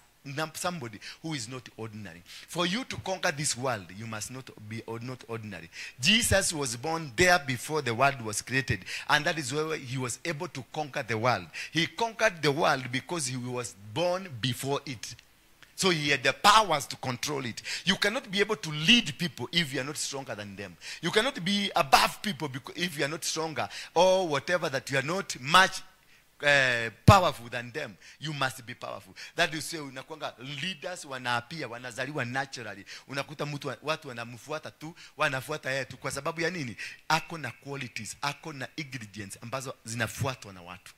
somebody who is not ordinary. For you to conquer this world, you must not be not ordinary. Jesus was born there before the world was created, and that is why he was able to conquer the world. He conquered the world because he was born before it. So he had the powers to control it. You cannot be able to lead people if you are not stronger than them. You cannot be above people if you are not stronger, or whatever, that you are not much powerful than them. You must be powerful. That is say unakuanga leaders wanaapia, wanazaliwa naturally. Unakuta watu wanamfuata tu, wanafuata yeye tu kwa sababu ya nini? Ako na qualities, ako na ingredients ambazo zinafuatwa na watu.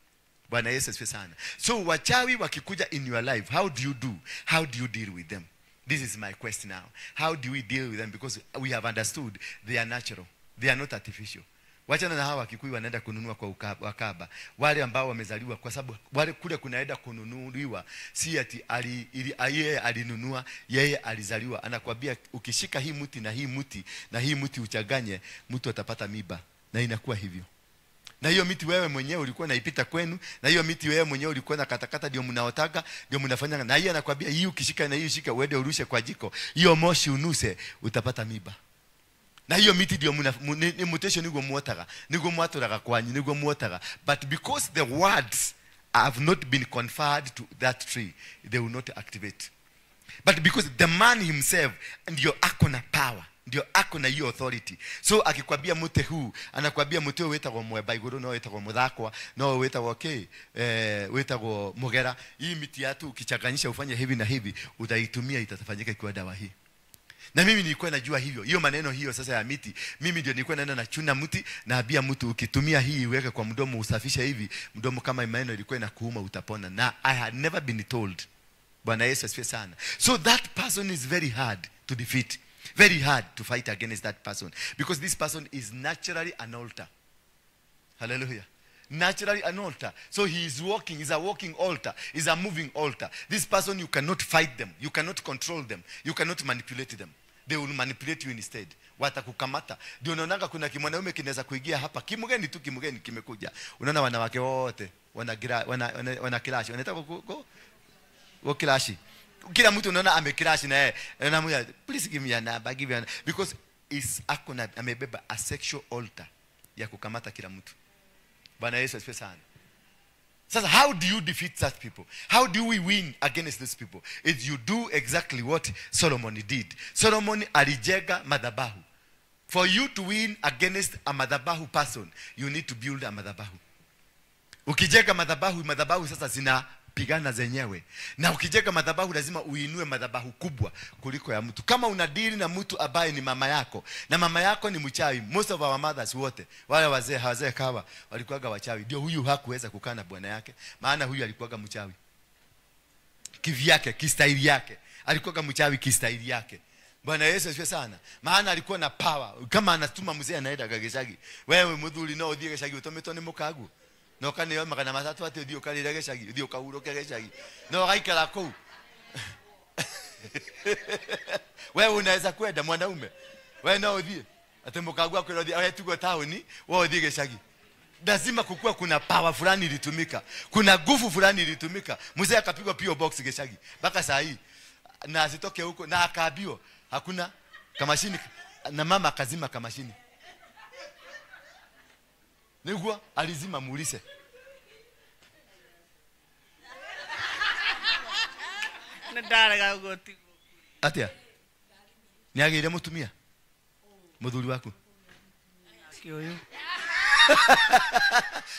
Bwana Yesu asifiwe sana. So wachawi wakikuja in your life, how do you do? How do you deal with them? This is my question now. How do we deal with them? Because we have understood they are natural. They are not artificial. Wachana na hawa Kikuyu wanaenda kununua kwa Wakaba. Wale ambao wamezaliwa, kwa sababu wale kule kunaenda kununuliwa, si ati yeye alinunua, yeye alizaliwa. Anakuambia ukishika hii mti na hii mti na hii mti uchanganye, mtu atapata miba. Na inakuwa hivyo. Na hiyo miti wewe mwenyewe ulikuwa naipita kwenu, na hiyo miti wewe mwenyewe ulikuwa na katakata, ndio mnaotaga, ndio mnafanya. Na yeye anakuambia hii ukishika na hii ushika, uende urushe kwa jiko, hiyo moshi unuse, utapata miba. Na hiyo miti ndio mutation nigo muotaga, nigo muatoraga kwanyu, nigo muotaga. But because the words have not been conferred to that tree, they will not activate. But because the man himself ndio ako na power, ndio ako na hiyo authority. So akikwambia mute huu, anakwambia mute weta kwa mweba iguru, no weta kwa mudhakwa, no weta kwa weta kwa mugera. Hii miti yatu ukichanganyisha ufanye hivi na hivi, utaitumia, itatafanyika kwa dawa hii. Na mimi nilikuwa najua hivyo. Hiyo maneno hiyo sasa ya miti, mimi ndio nilikuwa naenda na chuna mti, na abia mtu ukitumia hii uweke kwa mdomo, usafisha hivi mdomo, kama maneno ilikuwa inakuuma utapona. Na I had never been told. Bwana Yesu asifiwe sana. So that person is very hard to defeat. Very hard to fight against that person, because this person is naturally an altar. Hallelujah. Naturally an altar. So he is walking, is a walking altar, is a moving altar. This person, you cannot fight them, you cannot control them, you cannot manipulate them. They will manipulate you instead. Watakukamata. Ndio unaona kuna kimwanaume kinaweza kuingia hapa, kimugeni tu, kimugeni kimekuja. Unaona wanawake wote wana kilashi, wanataka go kilashi. Kila mtu unaona amekilashi na yeye. Anamuya, please give me a number, give me a number. Because is akona amebeba a sexual altar ya kukamata kila mtu. Bwana Yesu asifiwe sana. Sasa how do you defeat such people? How do we win against these people? Is you do exactly what Solomon did. Solomon alijenga madhabahu. For you to win against a madhabahu person, you need to build a madhabahu. Ukijenga madhabahu sasa zinapigana zenyewe. Na ukijenga madhabahu lazima uinue madhabahu kubwa kuliko ya mtu. Kama unadili na mtu ambaye ni mama yako, na mama yako ni mchawi, most of our mothers wote, wale wazee kawa walikuwaga wachawi. Ndio huyu hakuweza kukaa na bwana yake, maana huyu alikuwaga mchawi kivyake, kistaili yake. Alikuwaga mchawi kistaili yake. Bwana Yesu asifiwe sana. Maana alikuwa na power. Kama anatuma mzee anaenda Gageshagi, wewe mudhuli no udhie Gageshagi utometo ni mukagu. No kane yo magana matatu ati udio kali Gageshagi, udio kauro Gageshagi. No gaikala ko. Wewe unaweza kwenda mwanaume. Wewe no udhie. atemukagua kwa rodi aya tuko taoni wao dige shagi. Lazima kukua kuna power fulani ilitumika. Kuna nguvu fulani ilitumika. Mzee akapigwa PO box Geshagi. Baka saa hii na asitoke huko na akaabio. Hakuna kamashini na mama akazima kamashini. Nigua alizima mulise. Ndaraga goti. Atia. Niagire mutumia. Muthuri waku. Sio huyo.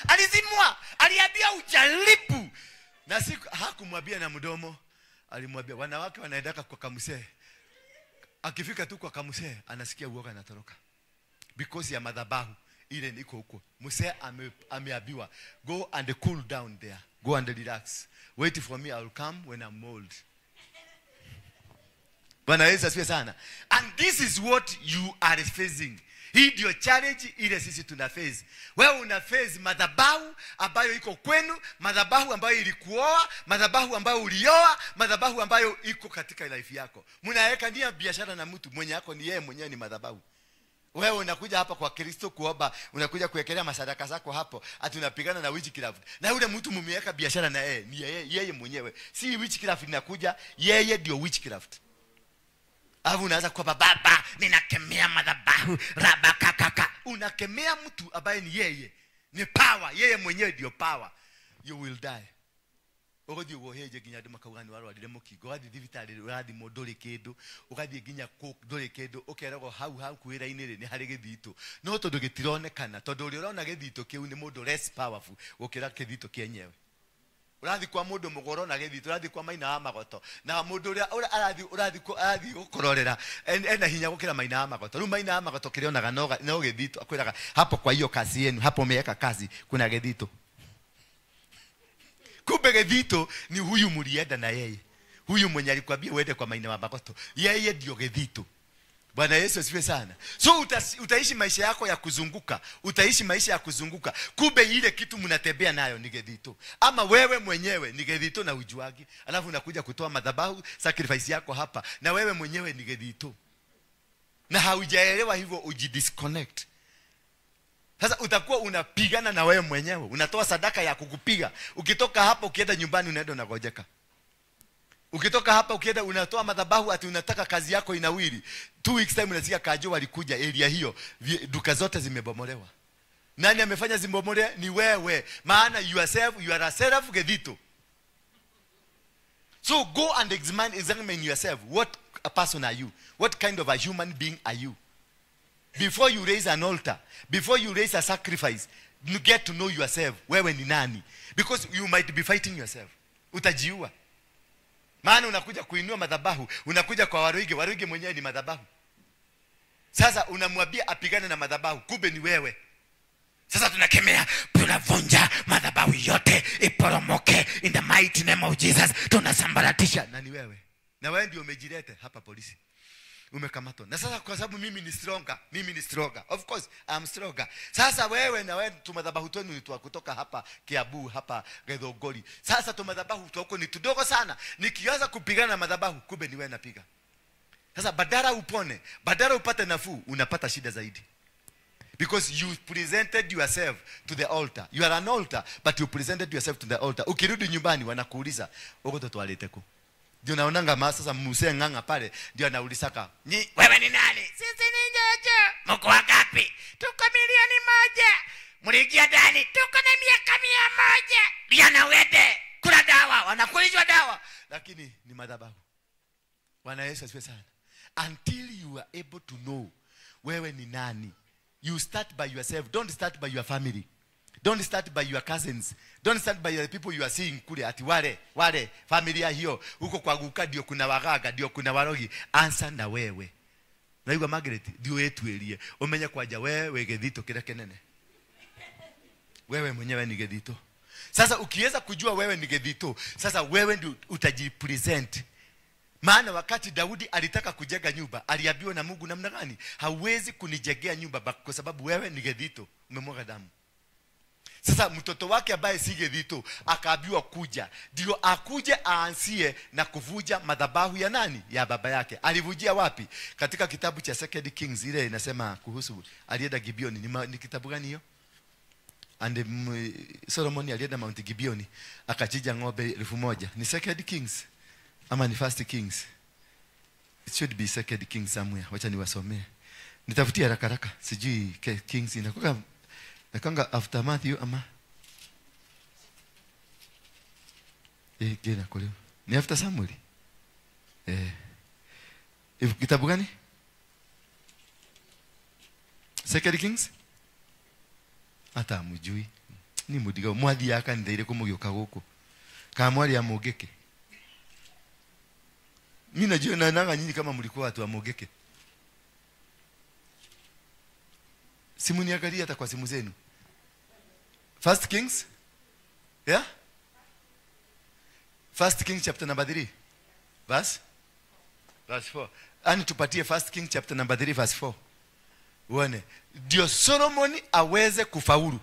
Alizimwa, aliambia ujaribu. Na siku hakumwambia na mdomo, alimwambia wanawake wanaendaka kwa kamsee. Akifika tu kwa kamsee anasikia uoga anatoroka. Because ya madhabahu ile niko huko. Msee ameabiwa, go and cool down there. Go and relax. Wait for me, I will come when I'm old. Bwana Yesu asifiwe sana. And this is what you are facing. Hii ndio challenge ile sisi tuna face. Wewe una face madhabahu ambayo iko kwenu, madhabahu ambayo ilikuoa, madhabahu ambayo ulioa, madhabahu ambayo iko katika life yako. Mnaweka nia biashara na mtu mwenye yako ni yeye mwenyewe ni madhabahu. Wewe unakuja hapa kwa Kristo kuomba, unakuja kuwekelea masadaka zako hapo, ati unapigana na witchcraft. Na yule mtu mumeweka biashara na yeye, ni yeye mwenyewe. Si witchcraft inakuja, yeye ndio witchcraft. Avu unaanza kwa baba, ninakemea madhabahu, raba kakaka. Unakemea mtu ambaye ni yeye. Ni power, yeye mwenyewe ndio power. You will die. Ogodi woheje ginya nduma kawani waro adire mukigo adi divitali uradi modole kedo ogadi ginya ko dole kedo okerego hau kuira inere ni hari githito no tondu gitironekana tondu uri urona githito kiu ni mundu less powerful okira githito kienyewe urathi kwa mundu mugoro na githito urathi kwa maina ya magoto na mundu uri urathi ukororera ena hinya gukira maina ya magoto ru maina ya magoto kirionaga no githito akwiraga hapo kwa hiyo kazi yenu hapo meweka kazi kuna githito. Kumbe githito ni huyu mlienda na yeye. Huyu mwenye alikwambia uende kwa maina wa magoto. Yeye ndio githito. Bwana Yesu asifiwe sana. So utaishi maisha yako ya kuzunguka. Utaishi maisha ya kuzunguka. Kumbe ile kitu mnatembea nayo ni githito. Ama wewe mwenyewe ni githito na ujuagi. Alafu unakuja kutoa madhabahu sacrifice yako hapa na wewe mwenyewe ni githito. Na haujaelewa hivyo ujidisconnect. Sasa utakuwa unapigana na wewe mwenyewe. Unatoa sadaka ya kukupiga. Ukitoka hapa ukienda nyumbani unaenda unagojeka. Ukitoka hapa ukienda unatoa madhabahu ati unataka kazi yako inawiri. 2 weeks time unasikia Kajo walikuja area hiyo. Duka zote zimebomolewa. Nani amefanya zimbomole? Ni wewe. Maana you are a self gethito. So go and examine yourself. What a person are you? What kind of a human being are you? Before you raise an altar, before you raise a sacrifice, you get to know yourself. Wewe ni nani? Because you might be fighting yourself. Utajiua. Maana unakuja kuinua madhabahu, unakuja kwa Waruige mwenyewe ni madhabahu. Sasa unamwambia apigane na madhabahu, kumbe ni wewe. Sasa tunakemea, tunavunja madhabahu yote iporomoke in the mighty name of Jesus. Tunasambaratisha na ni wewe. Na wewe ndio umejilete hapa polisi. Umekamatwa. Na sasa kwa sababu mimi ni stronger. Of course, I'm stronger. Sasa wewe na wewe tumadhabahu twenu ni kutoka hapa Kiabu, hapa Githongori. Sasa tumadhabahu twako ni tudogo sana. Nikianza kupigana na madhabahu, kumbe ni wewe napiga. Sasa badala upone, badala upate nafuu, unapata shida zaidi. Because you presented yourself to the altar. You are an altar, but you presented yourself to the altar. Ukirudi nyumbani wanakuuliza, uko toaleteko. Ndio naonanga sasa mzee nganga pale ndio anaulisaka, "Ni wewe ni nani?" "Sisi ni Jeje." "Mko wangapi?" "Tuko 1,000,000." "Mliingia ndani?" "Tuko na 100,000." "Biana wende kula dawa." Wanakulishwa dawa. Lakini ni madhabahu. Bwana Yesu asifiwe sana. Until you are able to know wewe ni nani. You start by yourself. Don't start by your family. Don't start by your cousins. Don't start by the people you are seeing kule ati wale familia hiyo huko kwa guka ndio kuna wagaga ndio kuna warogi. Answer na wewe. Naigwa Margaret ndio etuelie. Umenye kwaja wewe gethito kile kenene. Wewe mwenyewe ni gethito. Sasa ukiweza kujua wewe ni gethito, sasa wewe ndio utajipresent. Maana wakati Daudi alitaka kujenga nyumba, aliambiwa na Mungu namna gani? Hauwezi kunijengea nyumba kwa sababu wewe ni gethito, umemwaga damu. Sasa mtoto wake ambaye si Githito akaambiwa kuja, ndio akuje aanzie na kuvuja madhabahu ya nani? Ya baba yake. Alivujia wapi? Katika kitabu cha 2 Kings, ile inasema kuhusu alienda Gibeoni. Ni kitabu gani hiyo? And Solomon alienda Mount Gibeoni akachinja ng'ombe 1000. Ni 2 Kings ama ni 1 Kings? It should be 2 Kings somewhere. Wacha niwasomee. Nitafutia haraka haraka. Sijui Kings inakuwa nakanga after Matthew ama gena kule. Ni after Samuel. Kitabu gani? 2 Kings? Ata mujui. Ni mudiga mwathi yaka ndeire kumugioka guku. Ka mwari ya Mugeke. Mimi najua nanga nyinyi kama mlikuwa watu wa Mugeke. Simu niangalia hata kwa simu zenu. 1 Kings? Yeah? 1 Kings chapter number 3. Verse 4. Ani tupatie 1 Kings chapter number 3 verse 4. Uone. Ndio Solomon aweze kufaulu.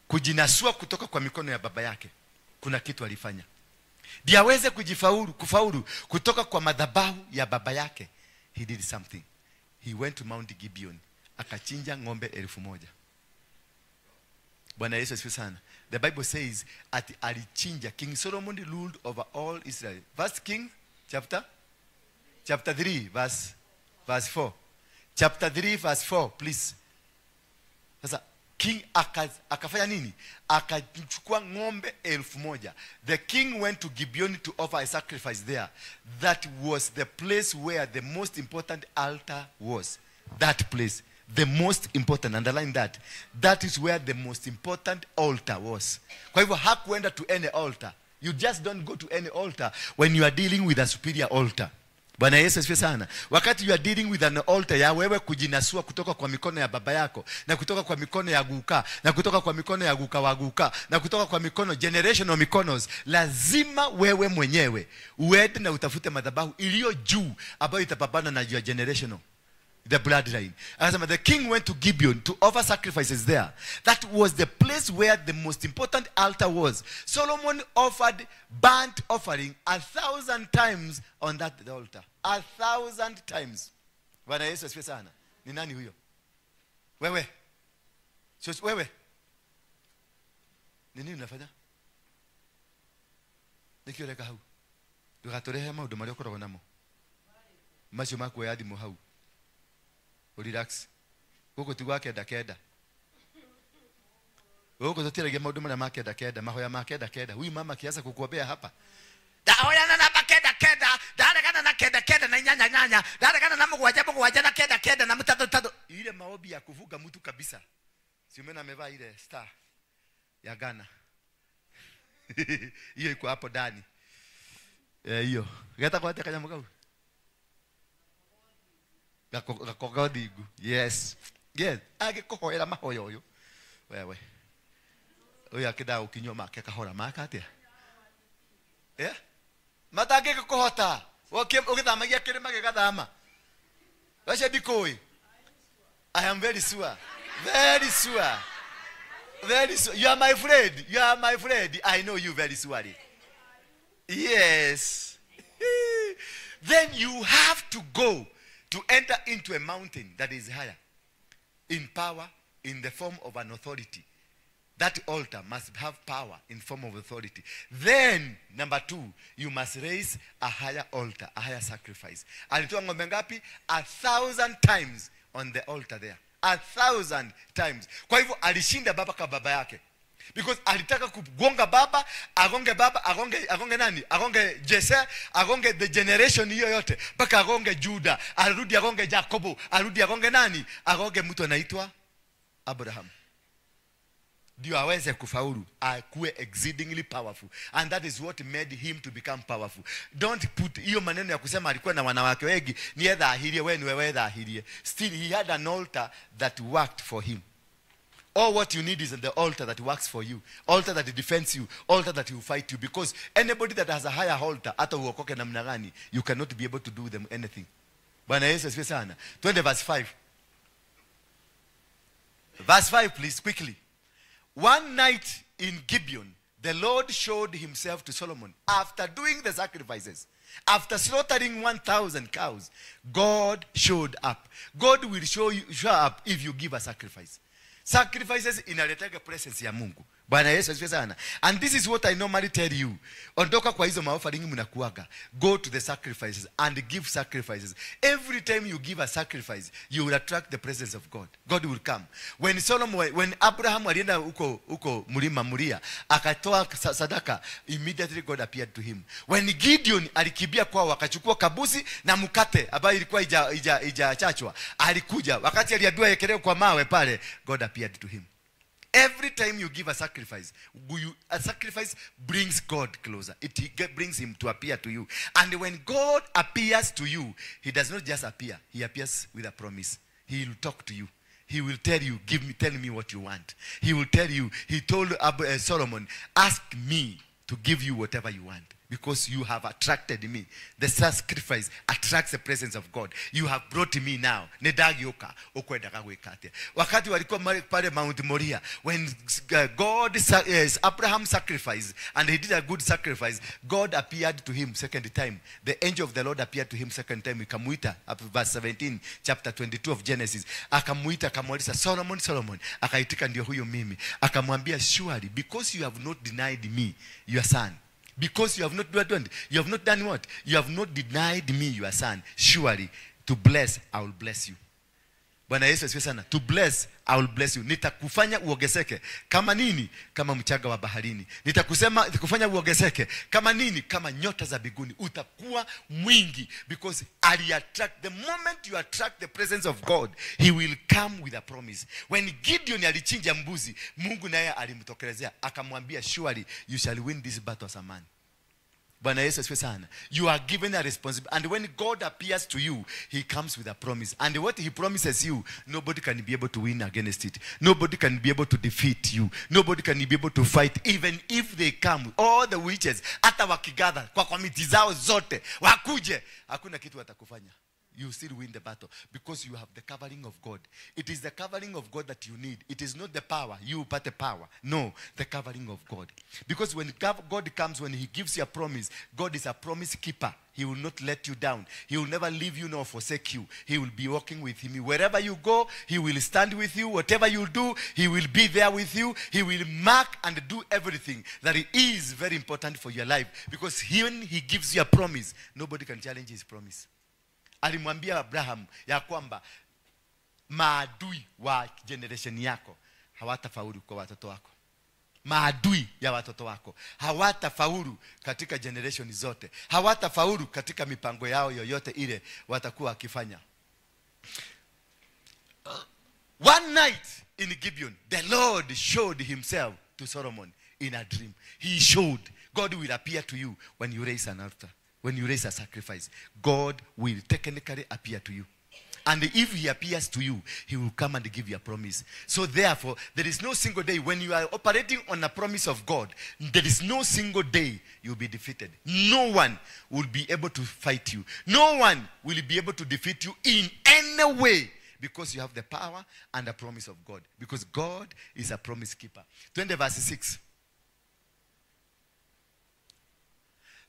Kujinasua kutoka kwa mikono ya baba yake. Kuna kitu alifanya. Ndio aweze kufaulu kutoka kwa madhabahu ya baba yake. He did something. He went to Mount Gibeon. Akachinja ng'ombe 1000. Bwana Yesu asifiwe sana. The Bible says at alichinja. King Solomon ruled over all Israel. 1 King chapter 3 verse 4. Chapter 3 verse 4, please. Sasa king akafanya nini? Akachukua ng'ombe 1000. The king went to Gibeon to offer a sacrifice there. That was the place where the most important altar was. That place, the most important, underline that. That is where the most important altar was. Kwa hivyo hakuenda to any altar. You just don't go to any altar when you are dealing with a superior altar. Bwana Yesu asifiwe sana. Wakati you are dealing with an altar ya wewe kujinasua kutoka kwa mikono ya baba yako, na kutoka kwa mikono ya guka, na kutoka kwa mikono ya guka wa guka, na kutoka kwa mikono generational mikonos, lazima wewe mwenyewe uende na utafute madhabahu iliyo juu ambayo itapambana na your generational, the bloodline. As the king went to Gibeon to offer sacrifices there. That was the place where the most important altar was. Solomon offered burnt offering 1,000 times on that altar. 1,000 times. Bwana Yesu asifiwe sana. Ni nani huyo? Wewe. Wewe. Ni nini unafanya? Nikioleka hau. Tukatorehe maundu maria ukoragwo namo. Macio makwo ya thimu hau. Relax. Guko tigwa kenda. Guko tutiragia maundu maria makenda, mahoya makenda. Huyu mama kianza kukuombea hapa. Daoya na kenda. Darekana na kenda na nyanya. Darekana na mugwaja na kenda na mtado. Ile maombi ya kuvuga mtu kabisa. Si umeona amevaa ile star ya Ghana. Hiyo iko hapo ndani. Hiyo. Geta kwa kanya mugau. Gakogodhigu. Yes. Agikuhoera mahoya uyu. Wewe. Uyu akida ukinywa make kahora maka atia. Matage kuhota. Ukithamagia kirima gigathama. Wacha bikoi. I am very sure. Very sure. Very sure. You are my friend. I know you very surely. Yes. Then you have to go to enter into a mountain that is higher in power, in the form of an authority. That altar must have power in form of authority. Then, number 2, you must raise a higher altar, a higher sacrifice. Alitoa ng'ombe ngapi? 1,000 times on the altar there. 1,000 times. Kwa hivyo alishinda baba kwa baba yake. Because alitaka kugonga baba, agonge nani? Agonge Jesse, agonge the generation hiyo yote, mpaka agonge Juda, arudi agonge Jacobo, arudi agonge nani? Agonge mtu anaitwa Abraham. Ndio aweze kufaulu, akuwe exceedingly powerful. And that is what made him to become powerful. Don't put hiyo maneno ya kusema alikuwa na wanawake wengi, ni dhahirie wewe, ni wewe dhahirie. Still he had an altar that worked for him. All what you need is the altar that works for you, altar that defends you, altar that will fight you. Because anybody that has a higher altar, hata uokoke namna gani, you cannot be able to do them anything. Bwana Yesu asifiwe sana. 20 verse 5. Verse 5 please, quickly. One night in Gibeon, the Lord showed himself to Solomon after doing the sacrifices. After slaughtering 1,000 cows, God showed up. God will show up if you give a sacrifice. Sacrifices inaletega presence ya Mungu. Bwana Yesu asifiwe sana. And this is what I normally tell you. Ondoka kwa hizo maofaringi mnakuaga. Go to the sacrifices and give sacrifices. Every time you give a sacrifice, you will attract the presence of God. God will come. When Abraham alienda huko mlima Moria, akatoa sadaka, immediately God appeared to him. When Gideon alikibia kwao, akachukua kabusi na mkate ambayo ilikuwa ijachachwa, alikuja wakati aliadua yekeleo kwa mawe pale, God appeared to him. Every time you give a sacrifice brings God closer. It brings him to appear to you. And when God appears to you, he does not just appear. He appears with a promise. He will talk to you. He will tell you, tell me what you want. He will tell you, he told Solomon, ask me to give you whatever you want. Because you have attracted me. The sacrifice attracts the presence of God. You have brought me now. Wakati walikuwa pale Mount Moriah, when Abraham sacrificed and he did a good sacrifice, God appeared to him second time. The angel of the Lord appeared to him second time. Akamuita, verse 17, chapter 22 of Genesis. Akamuita, akamwalisa, Solomon, Solomon. Akaitika ndio huyo mimi. Akamwambia, surely, because you have not denied me, your son. Because you have not done what? You have not denied me, your son. Surely, to bless, I will bless you. Bwana Yesu asifiwe sana. To bless, I will bless you. Nitakufanya uongezeke. Kama nini? Kama mchanga wa baharini. Nitakufanya uongezeke. Kama nini? Kama nyota za mbinguni. Utakuwa mwingi. Because the moment you attract the presence of God, he will come with a promise. When Gideon alichinja mbuzi, Mungu naye alimtokelezea. Akamwambia, surely you shall win this battle as a man. Bwana Yesu asifiwe sana. You are given a responsibility. And when God appears to you, he comes with a promise. And what he promises you, nobody can be able to win against it. Nobody can be able to defeat you. Nobody can be able to fight. Even if they come, all the witches, hata wakigather, kwa komiti zao zote, wakuje, hakuna kitu watakufanya. You still win the battle because you have the covering of God. It is the covering of God that you need. It is not the power. You put the power. No, the covering of God. Because when God comes, when he gives you a promise, God is a promise keeper. He will not let you down. He will never leave you nor forsake you. He will be walking with him. Wherever you go, he will stand with you. Whatever you do, he will be there with you. He will mark and do everything that is very important for your life. Because when he gives you a promise, nobody can challenge his promise. Alimwambia Abraham ya kwamba maadui wa generation yako hawatafaulu kwa watoto wako. Maadui ya watoto wako hawatafaulu katika generation zote. Hawatafaulu katika mipango yao yoyote ile watakuwa wakifanya. One night in Gibeon, the Lord showed himself to Solomon in a dream. He showed. God will appear to you when you raise an altar. When you raise a sacrifice, God will technically appear to you. And if he appears to you, he will come and give you a promise. So therefore, there is no single day when you are operating on a promise of God, there is no single day you'll be defeated. No one will be able to fight you. No one will be able to defeat you in any way. Because you have the power and the promise of God. Because God is a promise keeper. 20 verse 6.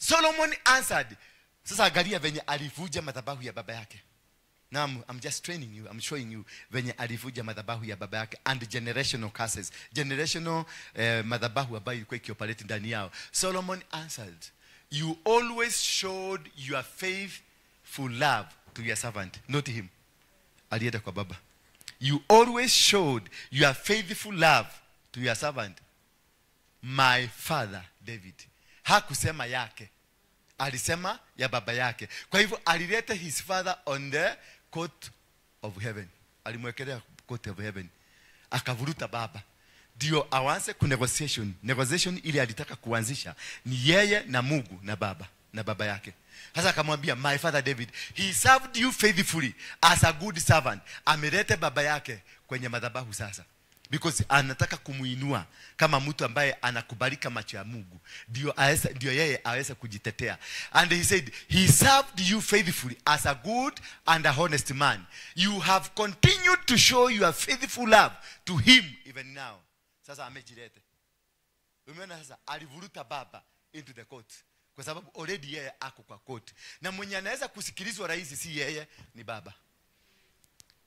Solomon answered. Sasa angalia venye alivuja madhabahu ya baba yake. Now I'm just training you. I'm showing you venye alivuja madhabahu ya baba yake and generational curses. Generational madhabahu ambayo ilikuwa ikioperate ndani yao. Solomon answered, you always showed your faithful love to your servant, not him. Alienda kwa baba. You always showed your faithful love to your servant, my father David. Hakusema yake, alisema ya baba yake. Kwa hivyo alileta his father on the court of heaven. Alimwekelea court of heaven. Akavuruta baba. Ndio awanze ku negotiation. Negotiation ile alitaka kuanzisha ni yeye na Mungu na baba yake. Sasa akamwambia, my father David, he served you faithfully as a good servant. Ameleta baba yake kwenye madhabahu sasa. Because anataka kumuinua kama mtu ambaye anakubalika macho ya Mungu. Ndio yeye aweze kujitetea. And he said, he served you faithfully as a good and a honest man. You have continued to show your faithful love to him even now. Sasa amejilete. Umeona sasa alivuruta baba into the court. Kwa sababu already yeye ako kwa court. Na mwenye anaweza kusikilizwa rais si yeye, ni baba.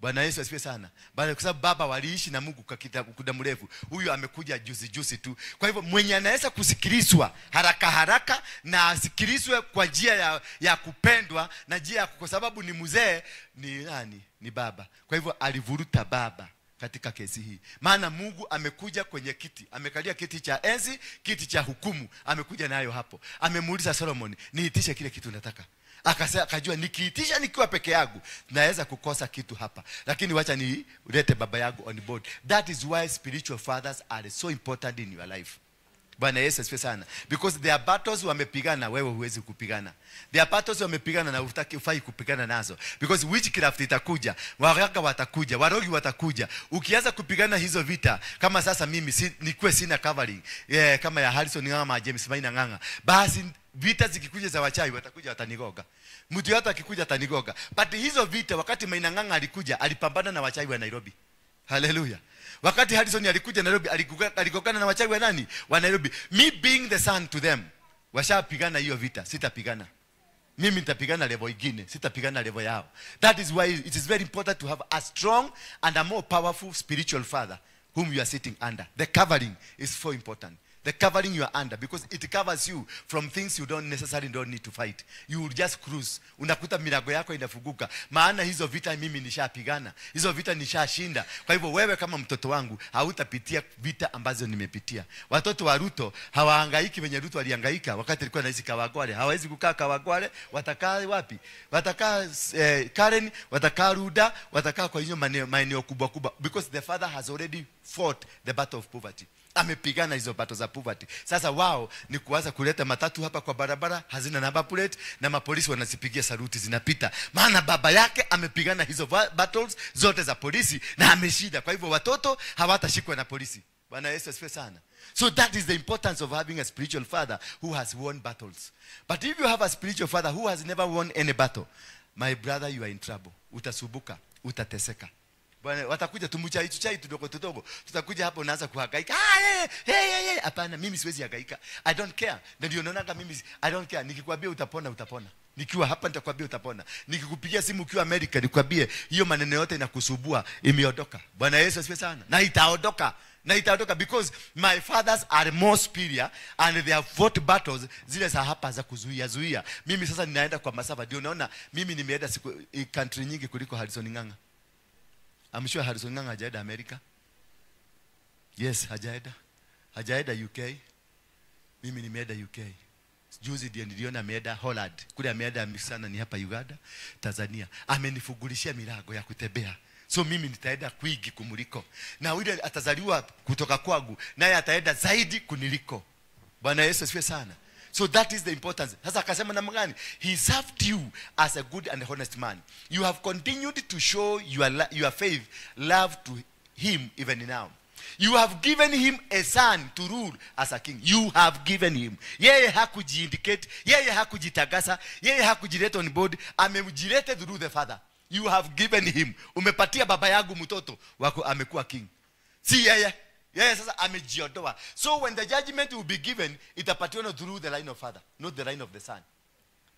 Bwana Yesu asifiwe sana. Bali kwa sababu baba waliishi na Mungu kwa muda mrefu. Huyu amekuja juzi tu. Kwa hivyo mwenye anaweza kusikilizwa haraka na asikilizwe kwa njia ya kupendwa na njia kwa sababu ni mzee, ni nani? Ni baba. Kwa hivyo alivuruta baba katika kesi hii. Maana Mungu amekuja kwenye kiti. Amekalia kiti cha enzi, kiti cha hukumu. Amekuja nayo hapo. Amemuuliza Solomon, niitishe kile kitu nataka. Akajua nikiitisha nikiwa peke yangu naweza kukosa kitu hapa, lakini wacha ni ulete baba yangu on board. That is why spiritual fathers are so important in your life. Bwana Yesu asifiwe sana. Because there are battles wamepigana wewe huwezi kupigana. There are battles wamepigana na ufai kupigana nazo. Because witchcraft itakuja, waganga watakuja, warogi watakuja. Ukianza kupigana hizo vita, kama sasa mimi nikuwe sina covering, kama ya Harrison Ng'ang'a, James Maina Ng'ang'a, basi vita zikikuja za wachawi watakuja watanigoga. Mtu yote akikuja atanigoga. But hizo vita wakati Maina Ng'ang'a alikuja, alipambana na wachawi wa Nairobi. Hallelujah. Wakati Harrison alikuja Nairobi, aligogana na wachawi wa nani? Wa Nairobi. Me being the son to them, washapigana hiyo vita, sitapigana. Mimi nitapigana level ingine, sitapigana level yao. That is why it is very important to have a strong and a more powerful spiritual father whom you are sitting under. The covering is so important. The covering you are under, because it covers you from things you don't need to fight. You will just cruise. Unakuta milango yako inafunguka. Maana hizo vita mimi nishapigana. Hizo vita nishashinda. Kwa hivyo wewe kama mtoto wangu hautapitia vita ambazo nimepitia. Watoto wa Ruto hawahangaiki venye Ruto alihangaika wakati alikuwa anaishi Kawagware. Hawezi kukaa Kawagware, watakaa wapi? Watakaa Karen, watakaa Ruda, watakaa kwa hizo maeneo kubwa. Because the father has already fought the battle of poverty. Amepigana hizo battles za poverty. Sasa wao ni kuanza kuleta matatu hapa kwa barabara hazina number plate na mapolisi wanazipigia saluti zinapita. Maana baba yake amepigana hizo battles zote za polisi na ameshinda. Kwa hivyo watoto hawatashikwa na polisi. Bwana Yesu asifiwe sana. So that is the importance of having a spiritual father who has won battles. But if you have a spiritual father who has never won any battle, my brother, you are in trouble. Utasubuka, utateseka. Bwana watakuja chai tudogo. Tutakuja hapo unaanza kuhangaika. Hapana, mimi siwezi hangaika. I don't care. Ndio unaona mimi I don't care. Nikikwambia utapona. Nikiwa hapa nitakwambia utapona. Nikikupigia simu ukiwa America nikwambie hiyo maneno yote inakusubua imeondoka. Bwana Yesu asifiwe sana. Na itaondoka. Because my fathers are more superior and they have fought battles zile za hapa za kuzuia. Mimi sasa ninaenda kwa masafa. Ndio unaona mimi nimeenda country nyingi kuliko Harrison Ng'ang'a. I'm sure Harrison Ng'ang'a hajaenda America. Yes, hajaenda UK. Mimi nimeenda UK. Juzi ndiye niliona ameenda Holland. Kule ameenda sana ni hapa Uganda, Tanzania. Amenifungulishia milango ya kutembea. So mimi nitaenda kwingi kumuliko. Na yule atazaliwa kutoka kwangu naye ataenda zaidi kuniliko. Bwana Yesu asifiwe sana. So that is the importance. Sasa akasema namna gani? He served you as a good and honest man. You have continued to show your faith, love to him even now. You have given him a son to rule as a king. You have given him. Yeye hakujiindicate, yeye hakujitagasa, yeye hakujileta on board, amejileta through the father. You have given him. Umepatia baba yangu mtoto wako amekuwa king. Si yeye. Yeye sasa amejiondoa. So when the judgment will be given, itapatiwa through the line of father, not the line of the son.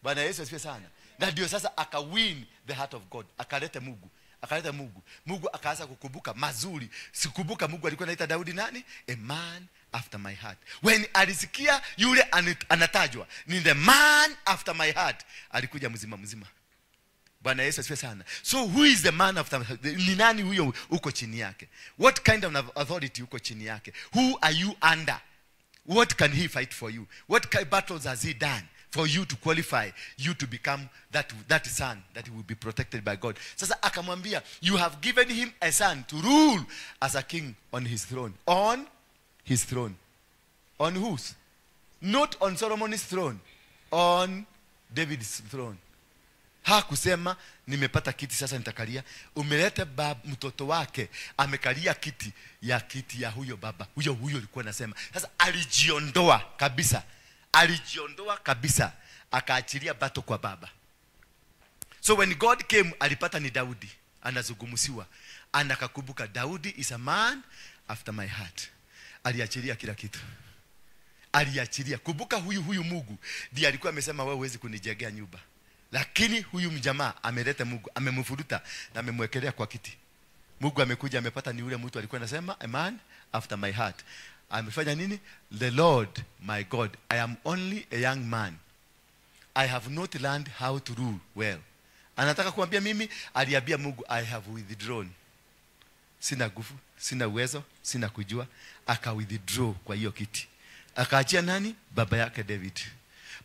Bwana Yesu asifiwe sana. Na ndio sasa akawin the heart of God. Akaleta Mungu. Mungu akaanza kukumbuka mazuri. Sikumbuka Mungu alikuwa anaita Daudi nani? A man after my heart. When alisikia yule anatajwa, ni the man after my heart, alikuja mzima. Bwana Yesu asifiwe sana. So who is the man after? Ni nani huyo uko chini yake? What kind of authority uko chini yake? Who are you under? What can he fight for you? What kind of battles has he done for you to qualify you to become that son that will be protected by God? Sasa akamwambia, you have given him a son to rule as a king on his throne. On his throne. On whose? Not on Solomon's throne. On David's throne. Hakusema nimepata kiti sasa nitakalia. Umeleta mtoto wake amekalia kiti ya huyo baba. Huyo alikuwa anasema. Sasa alijiondoa kabisa. Akaachilia bato kwa baba. So when God came, alipata ni Daudi anazungumziwa. Anakakumbuka Daudi is a man after my heart. aliachilia kila kitu. Aliachilia. Kumbuka huyu Mungu ndiye alikuwa amesema wewe huwezi kunijengea nyumba. Lakini huyu mjamaa ameleta Mungu, amemfuruta na amemwekelea kwa kiti. Mungu amekuja amepata ni yule mtu alikuwa anasema a man after my heart. Amefanya nini? The Lord my God, I am only a young man. I have not learned how to rule well. Anataka kuambia mimi, aliambia Mungu, I have withdrawn. Sina nguvu, sina uwezo, sina kujua. Aka withdraw kwa hiyo kiti. Akaachia nani? Baba yake David.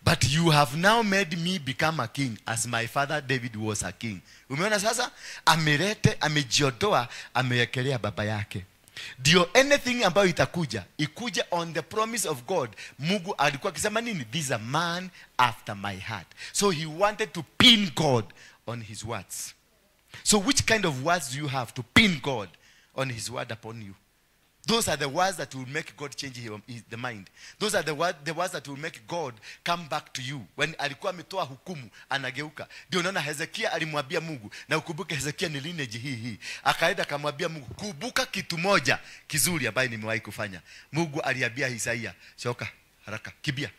But you have now made me become a king as my father David was a king. Umeona sasa? Amelete, amejiondoa, amewekelea baba yake. Ndio anything ambayo itakuja, ikuja on the promise of God. Mungu alikuwa akisema nini? This is a man after my heart. So he wanted to pin God on his words. So which kind of words do you have to pin God on his word upon you? Those are the words that will make God change the mind. Those are the words that will make God come back to you. When alikuwa ametoa hukumu, anageuka. Ndio unaona Hezekia alimwambia Mungu, na ukumbuke Hezekia ni lineage hii. Akaenda akamwambia Mungu, kumbuka kitu moja kizuri ambaye nimewahi kufanya. Mungu aliambia Isaia, shoka haraka, kimbia.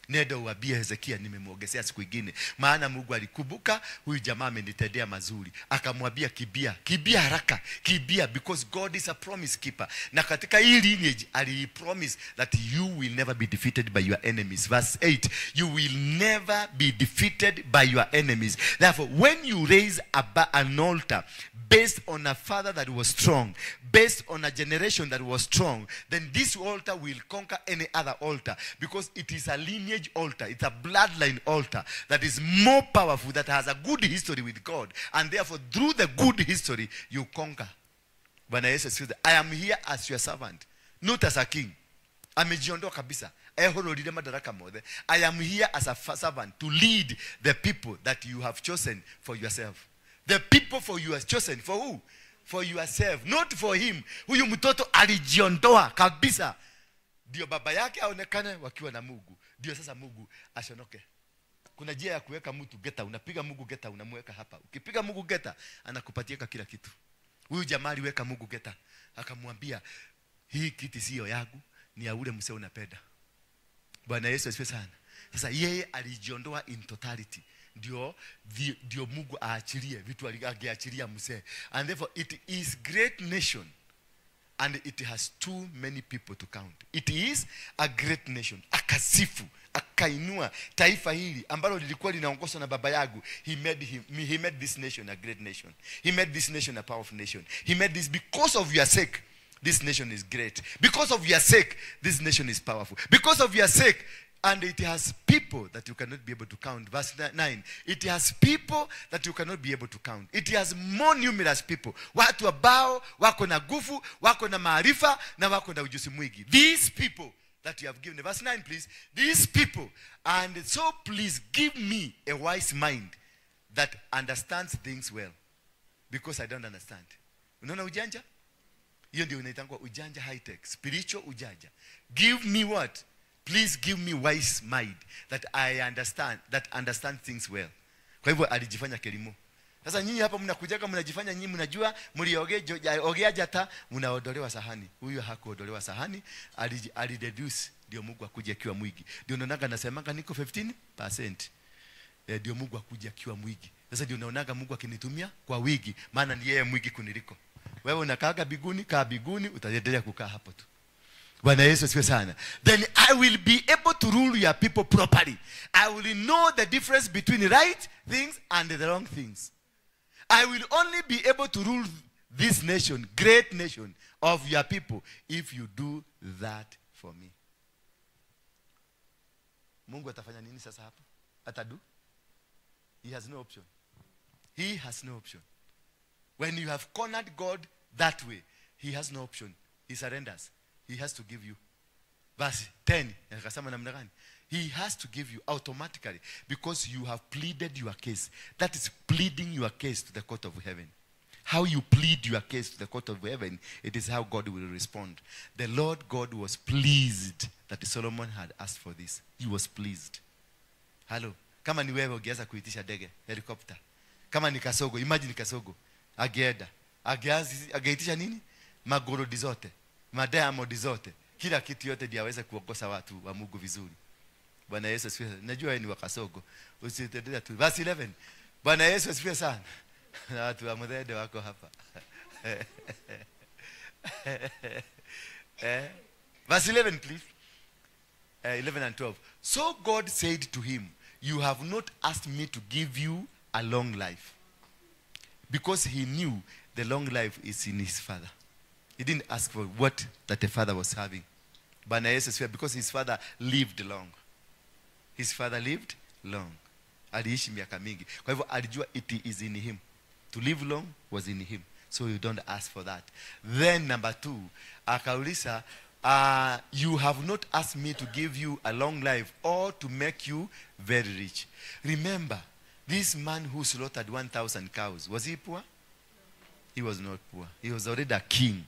Nenda uambie Hezekia nimemwongezea siku nyingine. Maana Mungu alikumbuka huyu jamaa amenitendea mazuri. Akamwambia kimbia haraka, kimbia, because God is a promise keeper. Na katika hii lineage alipromise that you will never be defeated by your enemies. Verse 8, you will never be defeated by your enemies. Therefore, when you raise an altar based on a father that was strong, based on a generation that was strong, then this altar will conquer any other altar, because it is a lineage altar. It's a bloodline altar that is more powerful, that has a good history with God, and therefore through the good history you conquer. Bwana Yesu asifiwe. I am here as your servant, not as a king. Amejiondoa kabisa. I am here as a servant to lead the people that you have chosen for yourself. The people for you are chosen for who? For yourself, not for him. Huyu mtoto alijiondoa kabisa. Ndio baba yake aonekane wakiwa na Mungu. Ndio sasa Mungu ashonoke. Kuna njia ya kuweka mtu geta, unapiga Mungu geta, unamweka hapa. Ukipiga Mungu geta, anakupatia kila kitu. Huyu jamaa aliweka Mungu geta, akamwambia hii kiti sio yangu, ni ya ule msee unapenda. Bwana Yesu asifiwe sana. Sasa yeye alijiondoa in totality. Ndio Mungu aachilie vitu aliachilia msee. And therefore it is great nation, and it has too many people to count. It is a great nation. Akasifu, akainua taifa hili ambalo lilikuwa linaongozwa na baba yangu. He made this nation a great nation. He made this nation a powerful nation. He made this because of your sake. This nation is great. Because of your sake, this nation is powerful. Because of your sake, and it has people that you cannot be able to count. Verse 9. It has people that you cannot be able to count. It has more numerous people. Watu ambao wako na nguvu, wako na maarifa, na wako na ujuzi mwingi. These people that you have given. Verse 9 please. These people. And so please give me a wise mind that understands things well. Because I don't understand. Unaona ujanja? Hiyo ndio inaitangwa ujanja high tech. Spiritual ujanja. Give me what? Please give me wise mind that I understand things well. Kwa hivyo alijifanya kelimo. Sasa nyinyi hapa mnakujaga mnajifanya nyinyi mnajua, mliogea jata mnaodolewa sahani. Huyu hakuodolewa sahani, alideduce ndio Mungu akuje akiwa mwigi. Ndio unaonaga nasemanga niko 15%. Ndio Mungu akuje akiwa mwigi. Sasa ndio unaonaga Mungu akinitumia kwa wigi, maana ni yeye mwigi kuniliko. Wewe unakaaga biguni, kaa biguni, utaendelea kukaa hapo tu. Bwana Yesu asifiwe sana. Then I will be able to rule your people properly. I will know the difference between right things and the wrong things. I will only be able to rule this nation, great nation of your people, if you do that for me. Mungu atafanya nini sasa hapa? Atadu? He has no option. He has no option. When you have cornered God that way, he has no option. He surrenders. He has to give you. Verse 10. He has to give you automatically, because you have pleaded your case. That is pleading your case to the court of heaven. How you plead your case to the court of heaven, it is how God will respond. The Lord God was pleased that Solomon had asked for this. He was pleased. Hello. Kama ni wewe ungeweza kuitisha ndege, helicopter. Kama ni Kasogo, imagine Kasogo. Ageitisha nini? Magorodi zote, madiamond zote, kila kitu yote ndio aweze kuongoza watu wa Mungu vizuri. Bwana Yesu asifiwe. Najua wewe ni wa Kasogo. Usitendelea tu. Verse 11. Bwana Yesu asifiwe sana. Na watu wa Muthende wako hapa. Verse 11 please. 11 and 12. So God said to him, you have not asked me to give you a long life. Because he knew the long life is in his father. He didn't ask for what that the father was having. Bwana Yesu asifiwe, because his father lived long. His father lived long. Aliishi miaka mingi. Kwa hivyo alijua it is in him. To live long was in him. So you don't ask for that. Then number 2, akauliza, you have not asked me to give you a long life or to make you very rich. Remember, this man who slaughtered 1,000 cows, was he poor? He was not poor. He was already a king.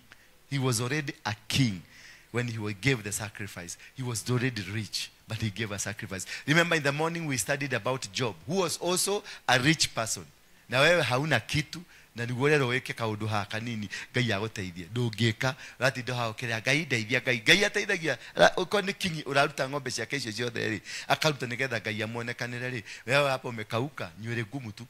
He was already a king when he gave the sacrifice. He was already rich, but he gave a sacrifice. Remember in the morning we studied about Job, who was also a rich person. Na wewe hauna kitu, na niguorero weke kaundu haka nini, Ngai aguteithie. Ndungika, rati ndo haokerea Ngai ndeithia Ngai. Ngai ateithagia. Uko ni kingi uraruta ng'ombe ciake icio ciothe ri, akaruta nigetha Ngai amuonekanire ri. Wewe hapo umekauka, nywele ngumu tu.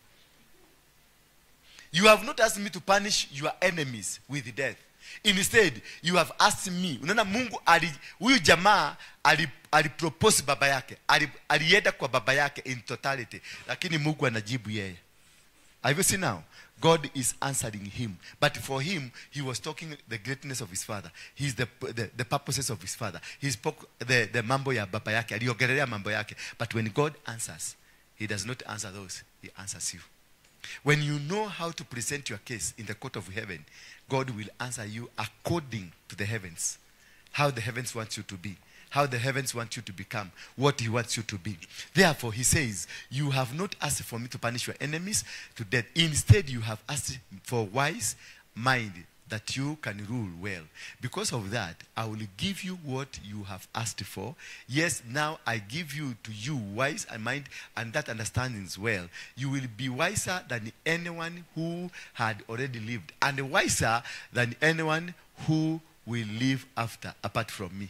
You have not asked me to punish your enemies with death. Instead, you have asked me. Unaona Mungu huyu jamaa alipropose baba yake. Alienda kwa baba yake in totality. Lakini Mungu anajibu yeye. Have you seen now? God is answering him. But for him, he was talking the greatness of his father. He's the purposes of his father. He spoke the mambo ya baba yake. Aliongelea mambo yake. But when God answers, he does not answer those. He answers you. When you know how to present your case in the court of heaven, God will answer you according to the heavens. How the heavens want you to be. How the heavens want you to become. What he wants you to be. Therefore, he says, you have not asked for me to punish your enemies to death. Instead, you have asked for wise mind that you can rule well. Because of that, I will give you what you have asked for. Yes, now I give you to you wise and mind and that understanding as well. You will be wiser than anyone who had already lived, and wiser than anyone who will live apart from me.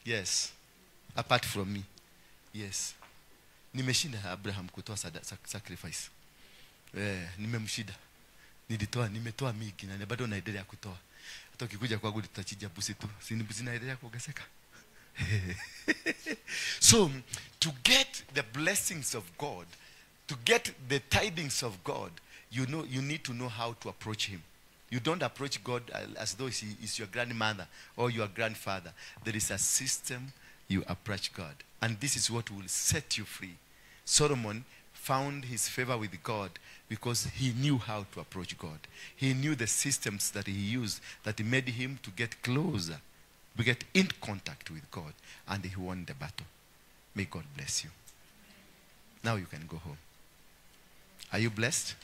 Yes, apart from me. Yes. Nimeshinda Abraham kutoa sacrifice. Nimemshida. Nimetoa mingi na bado naendelea kutoa. Hata ukikuja kwangu tutachinja busi tu. Si busi naendelea kuongezeka. So, to get the blessings of God, to get the tidings of God, you need to know how to approach him. You don't approach God as though he is your grandmother or your grandfather. There is a system you approach God. And this is what will set you free. Solomon found his favor with God because he knew how to approach God. He knew the systems that he used that made him to get closer, to get in contact with God. And he won the battle. May God bless you. Now you can go home. Are you blessed?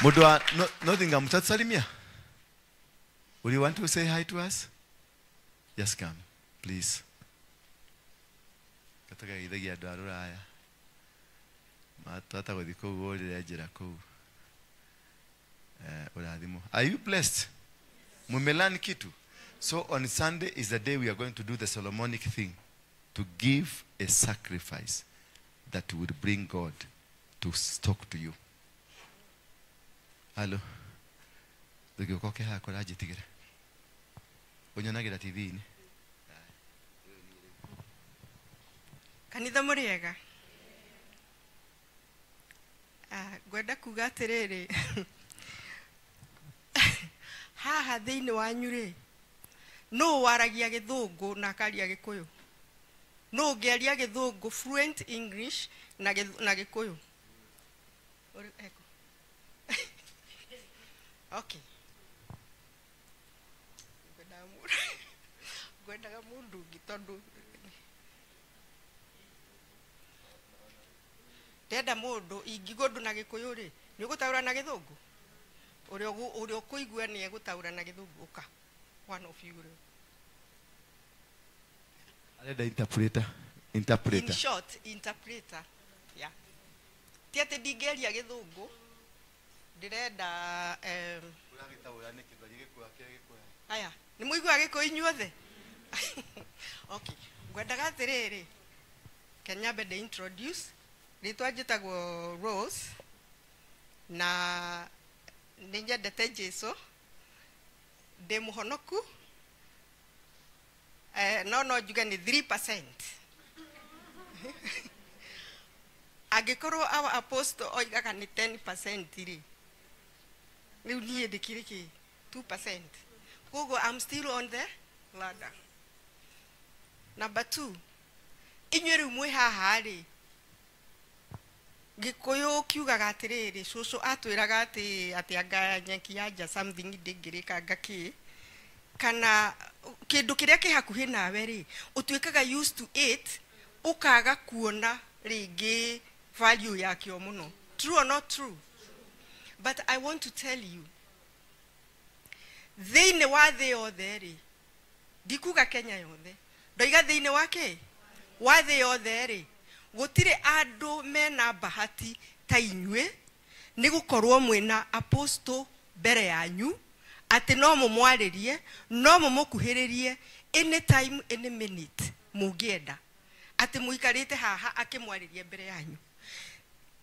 Mudwa, nothing amtatsalimia. Would you want to say hi to us? Just come, please. Kataka idagi adarura aya. Matata godiko goli lejera ko. Uradimo. Are you blessed? Mumelani kitu. So on Sunday is the day we are going to do the Solomonic thing, to give a sacrifice that would bring God to talk to you. Hello. Ndikoke hako rajitigera. Onyonagira TV ni. Kanitha muriega. Gwenda kuga atiriri. Haha thiini wanyu ri. No waragia githungu na akaria gikuyu. No ngeria githungu fluent English na gikuyu. Okay. Gwenda mundu gitondu. Ndenda mundu ingigondu na gikuyu ri. Ni gutaura na githungu. Urio kuigua ni egutaura na githungu uka. One of you. Aleda interpreter. In short, interpreter. Yeah. Tiate digeria githungu. ndirenda aya ni muigua giko inyuothe okay ngwendaga atiriri Kenya bede introduce ritwa njitagwo Rose na ninjendete Jesu ndi muhonoku no njuge ni 3% agikorwo our apostle oigaga ni 10% ri riu nie ndikiriki 2%. Kogo I'm still on the ladder. Number 2, inyweru mwe haha ri gikoyo kiugaga atiriri cucu atwiraga ati anga nyeki yanja something ndingirika ngaki kana kindu kiria ki hakuhi nawe ri utwikaga used to it ukaga kuona ringi value yakio muno. True or not true? But I want to tell you, thine wa the othe ri ndikuga Kenya yothe ndoiga thine wake wa the othe ri gutire andu mena bahati ta inywe ni gukorwo mwina apostle mbere yanyu ati no mumwaririe no mumukuhiririe anytime any minute mugienda ati muikarite haha akimwaririe mbere yanyu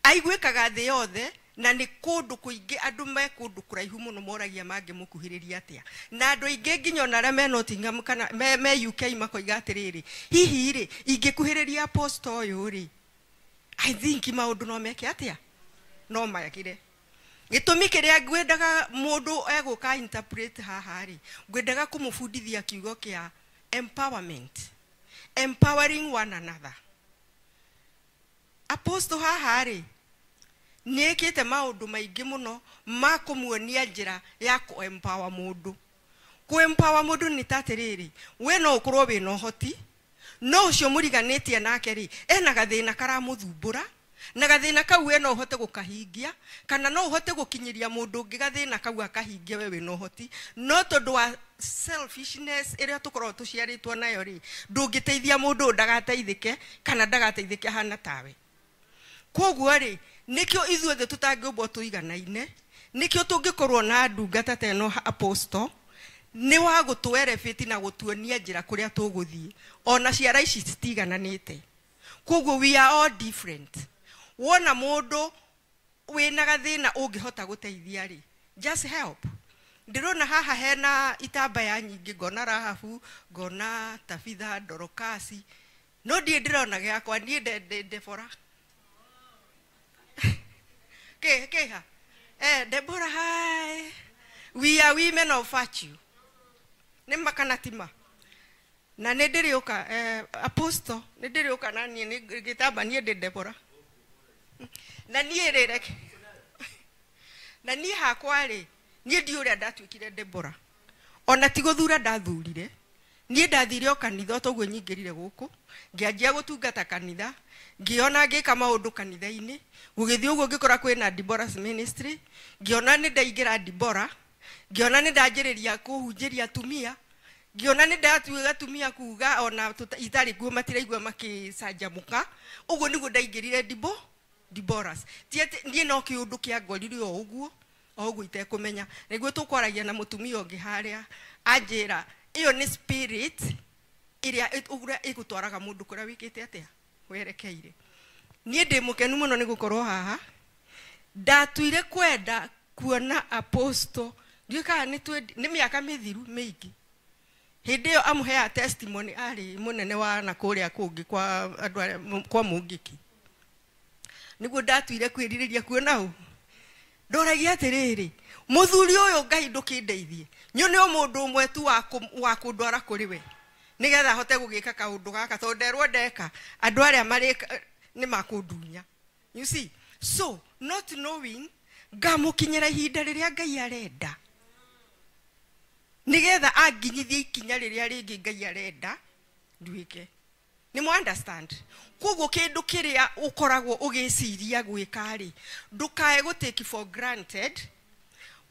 aigwikaga the yothe na ni kundu kuingi andu me kundu kuraihu muno moragia mangi mukuhiriria atia na andu ingi nginyona ra me Nottingham kana me UK makoiga atiriri hihi ri ingikuhiriria apostle uyu ri I think maundu no meke atia no mayagire gitumi kiria ngwendaga mundu eguka interpret haha ri ngwendaga kumufundithia kiugo kia empowerment, empowering one another. Apostle haha ri niekite maundu maingi muno ma kumuonia njira ya ku empower mundu. Ku empower mundu ni tatiriri we no ukorwo we no hoti no ucio muriganitie nake ri ena gathina karamuthumbura na gathina kau we no uhote gukahingia kana no uhote gukinyiria mundu ungi gathina kau akahingia we no hoti no tondu wa selfishness iria tukorwo tuciaritwo nayo ri ndungiteithia mundu ndagateithike kana ndagateithike hana tawe. Koguo ri nikio ithuothe tutangĩũmbwo tuiganaine nikio tungikorwo na ndungata teno apostle ni wa gutwerefiti na gutuonia njira kuria tuguthie ona ciara ici citigananite. Koguo we are all different. Wona mundu wina gathina ungihota guteithia ri just help. Ndirona haha hena itambaya nyingi ngona Rahabu ngona Tabitha Dorokasi no ndirona giakwa nie Deborah Keha. Deborah, hi. We are women of virtue. Nema kanatima. Na nederioka apostle, nederioka na ni gitaba ni Deborah. Na ni erereke. Na ni hakwari, ni ndiuria ndatwikire Deborah. Ona tigothura ndathurire. Ni ndathire o kanitha toguo nyingirire guku. Ngianjia gutungata kanitha. Ngiona ngika maundu kanitha-ini gugithio uguo ngikora kwina Deborah's ministry ngiona ni ndaingira Deborah ngiona ni ndanjiriria kuhunjiria atumia ngiona ni ndatuiga atumia kuuga ona itari guo matiraigua makicanjamuka uguo niguo ndaingirire Deborah's nie no kiundu kia ngorire o uguo itekumenya niguo tukwaragia na mutumia ungi haria anjira iyo ni spirit iria uguria igutwaraga mundu kuria wikite atia werekeire. Nie ndi mukenu muno ni gukorwo haha ndatuire kwenda kuona apostle ndika ni miaka mithiru mingi hindi yo amuhea testimony ari munene wa na kuria kungi kwa andu kwa mungiki niguo ndatuire kwiririria kuona u ndoragia atiriri muthuri uyu Ngai ndukindeithie nyone o mundu umwe tu wa kundwara kuri we nigetha hote gugika kaundu gaka to nderwo ndeka andu aria mari ni makundunya. You see, so not knowing ngamukinyira ihinda riria Ngai arenda nigetha anginyithie ikinya riria ringi Ngai arenda ndwike. Ni mu understand? Koguo kindu kiria ukoragwo ugiciria gwika ri ndukae go take for granted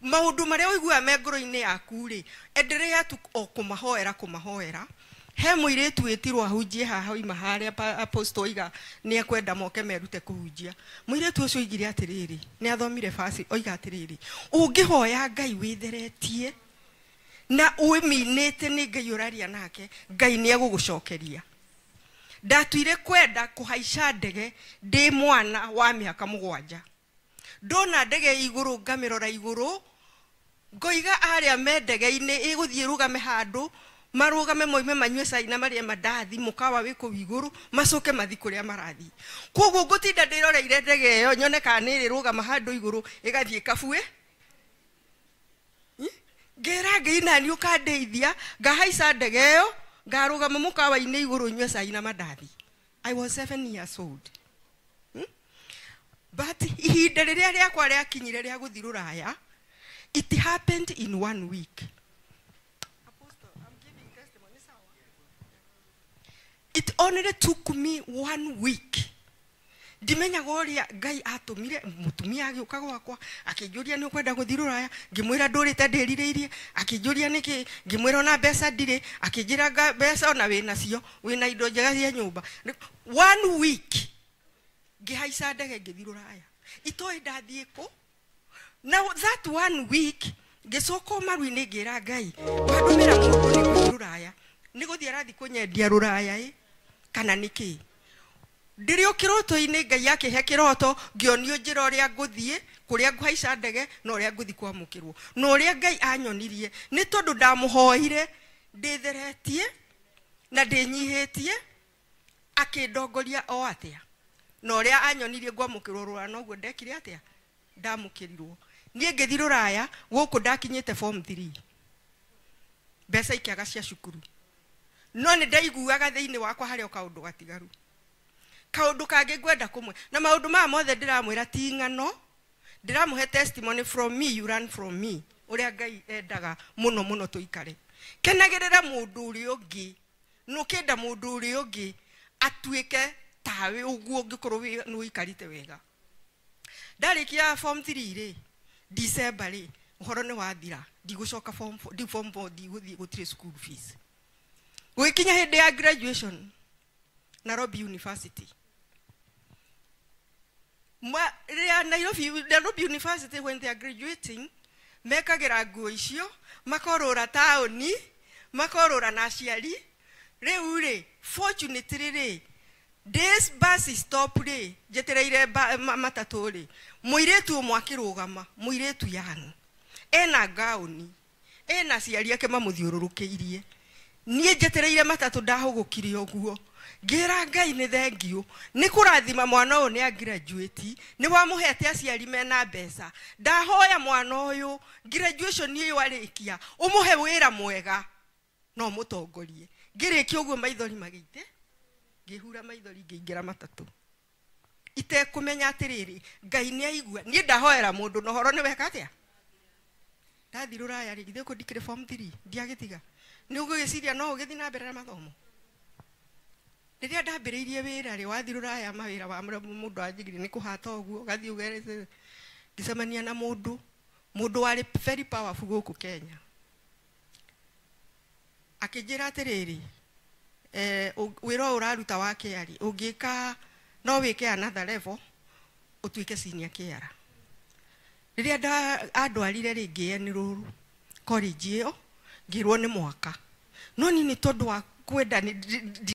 maundu maria uigua me ngoro-ini yaku ri endelea tu kumahoera he muiretu etirwa hunjie haha ima haria apostle iga ni ekwenda moke merute kuhunjia. Muiretu ucio igire atiriri ni athomire fasi oiga atiriri, ungihoya Ngai witheretie na uiminite ni Ngai uraria nake, Ngai ni egugucokeria. Ndatuire kwenda kuhaica ndege ndi mwana wa miaka 7. Ndona ndege iguru ngamirora iguru, ngoiga aria me ndege-ini iguthie rugame handu, marugame moime manywe cai na maria mandathi mukawa wiko iguru macoke mathi kuria marathi. Koguo ngutinda ndiroreire ndege iyo nyone kana iri rugama handu iguru igathie kabue. Ngera Ngai nani ukandeithia ngahaica ndege iyo ngarugama mukawa-ini iguru nywe cai na mandathi. I was 7 years old. But ihinda riria riakwa riakinyire ria guthi Ruraya, it happened in 1 week. Apostle, I'm giving testimony. It only took me 1 week. Dimenya goria Ngai atumire mutumia agiuka gwakwa akinjuria ni ukwenda guthi Ruraya, ngimwira ndurite ndirireirie, akinjuria niki, ngimwira na mbeca ndire, akinjira mbeca ona wina cio, wina indo njega cia nyumba. 1 week ngihaica ndege ngithi Ruraya. Itoi ndathie ku. Now that 1 week ngicoka maru-ini ngira Ngai wadumira mundu ni guthi Ruraya, ni guthi arathi kunyendia Ruraya kana niki. Ndirio kiroto-ini Ngai akihe kiroto ngionio njira uria nguthie kuria nguhaica ndege na uria nguthi kwamukirwo na uria Ngai anyonirie ni tondu ndamuhoire nditheretie na ndinyihitie akindongoria o atia na uria anyonirie ngwamukirwo Ruraya noguo ndekire atia ndamukirirwo. Nie ngithi Ruraya guku ndakinyite form 3 mbeca ikiaga cia cukuru, no ni ndaiguaga thiini wakwa hari kaundu gatigaru, kaundu kangi ngwenda kumwe na maundu ma mothe ndiramwira ti ngano. Ndiramuhe testimony from me, you learn from me, uria Ngai endaga muno muno tuikare. Kenagirira mundu uri ungi, nukenda mundu uri ungi atuike tawe uguo ngikorwo nuikarite wega. Ndarikia form 3 ri December ri uhoro ni wathira, ndigucoka form 4 ndiguthie gutire school fees. Gwikinya hindi ya graduation Nairobi University. Nairobi University, when they are graduating, mekagira nguo icio makorora taoni, makorora na aciari. Riu ri fortunately ri this bus stop ri jetereire matatu ri muiretu mwakirugama, muiretu yanu ena gauni, ena aciari ake mamuthiururukiirie. Nie jetereire matatu ndahugukire oguo. Ngira Ngai ni thengiu ni kurathima mwana uyu ni a graduate, ni wamuhete aciari mena mbeca. Ndahoya mwana uyu graduation ni warikia umuhe wira mwega no mutongorie. Ngirikia uguo maithori magite ngihura maithori ngiingira matatu ite kumenya atiriri Ngai ni aigua. Nie ndahoera mundu no horo ni weka atia ndathi Ruraya ri githeko ndikire form 3 ndiagitiga ni ugugiciria no ugithi na mbere na mathomo. Riria ndambiriirie wira ri wathi Ruraya mawira wa mundu anjigire ni kuhata uguo gathi ugerete ngicemania na mundu wari very powerful guku Kenya. Akijira atiriri wira uraruta wa kiari ungika no wike another level utuike senior kiara. Riria andwarire ringi ni ruru college iyo ngirwo ni mwaka no ni tondu wa kwenda ni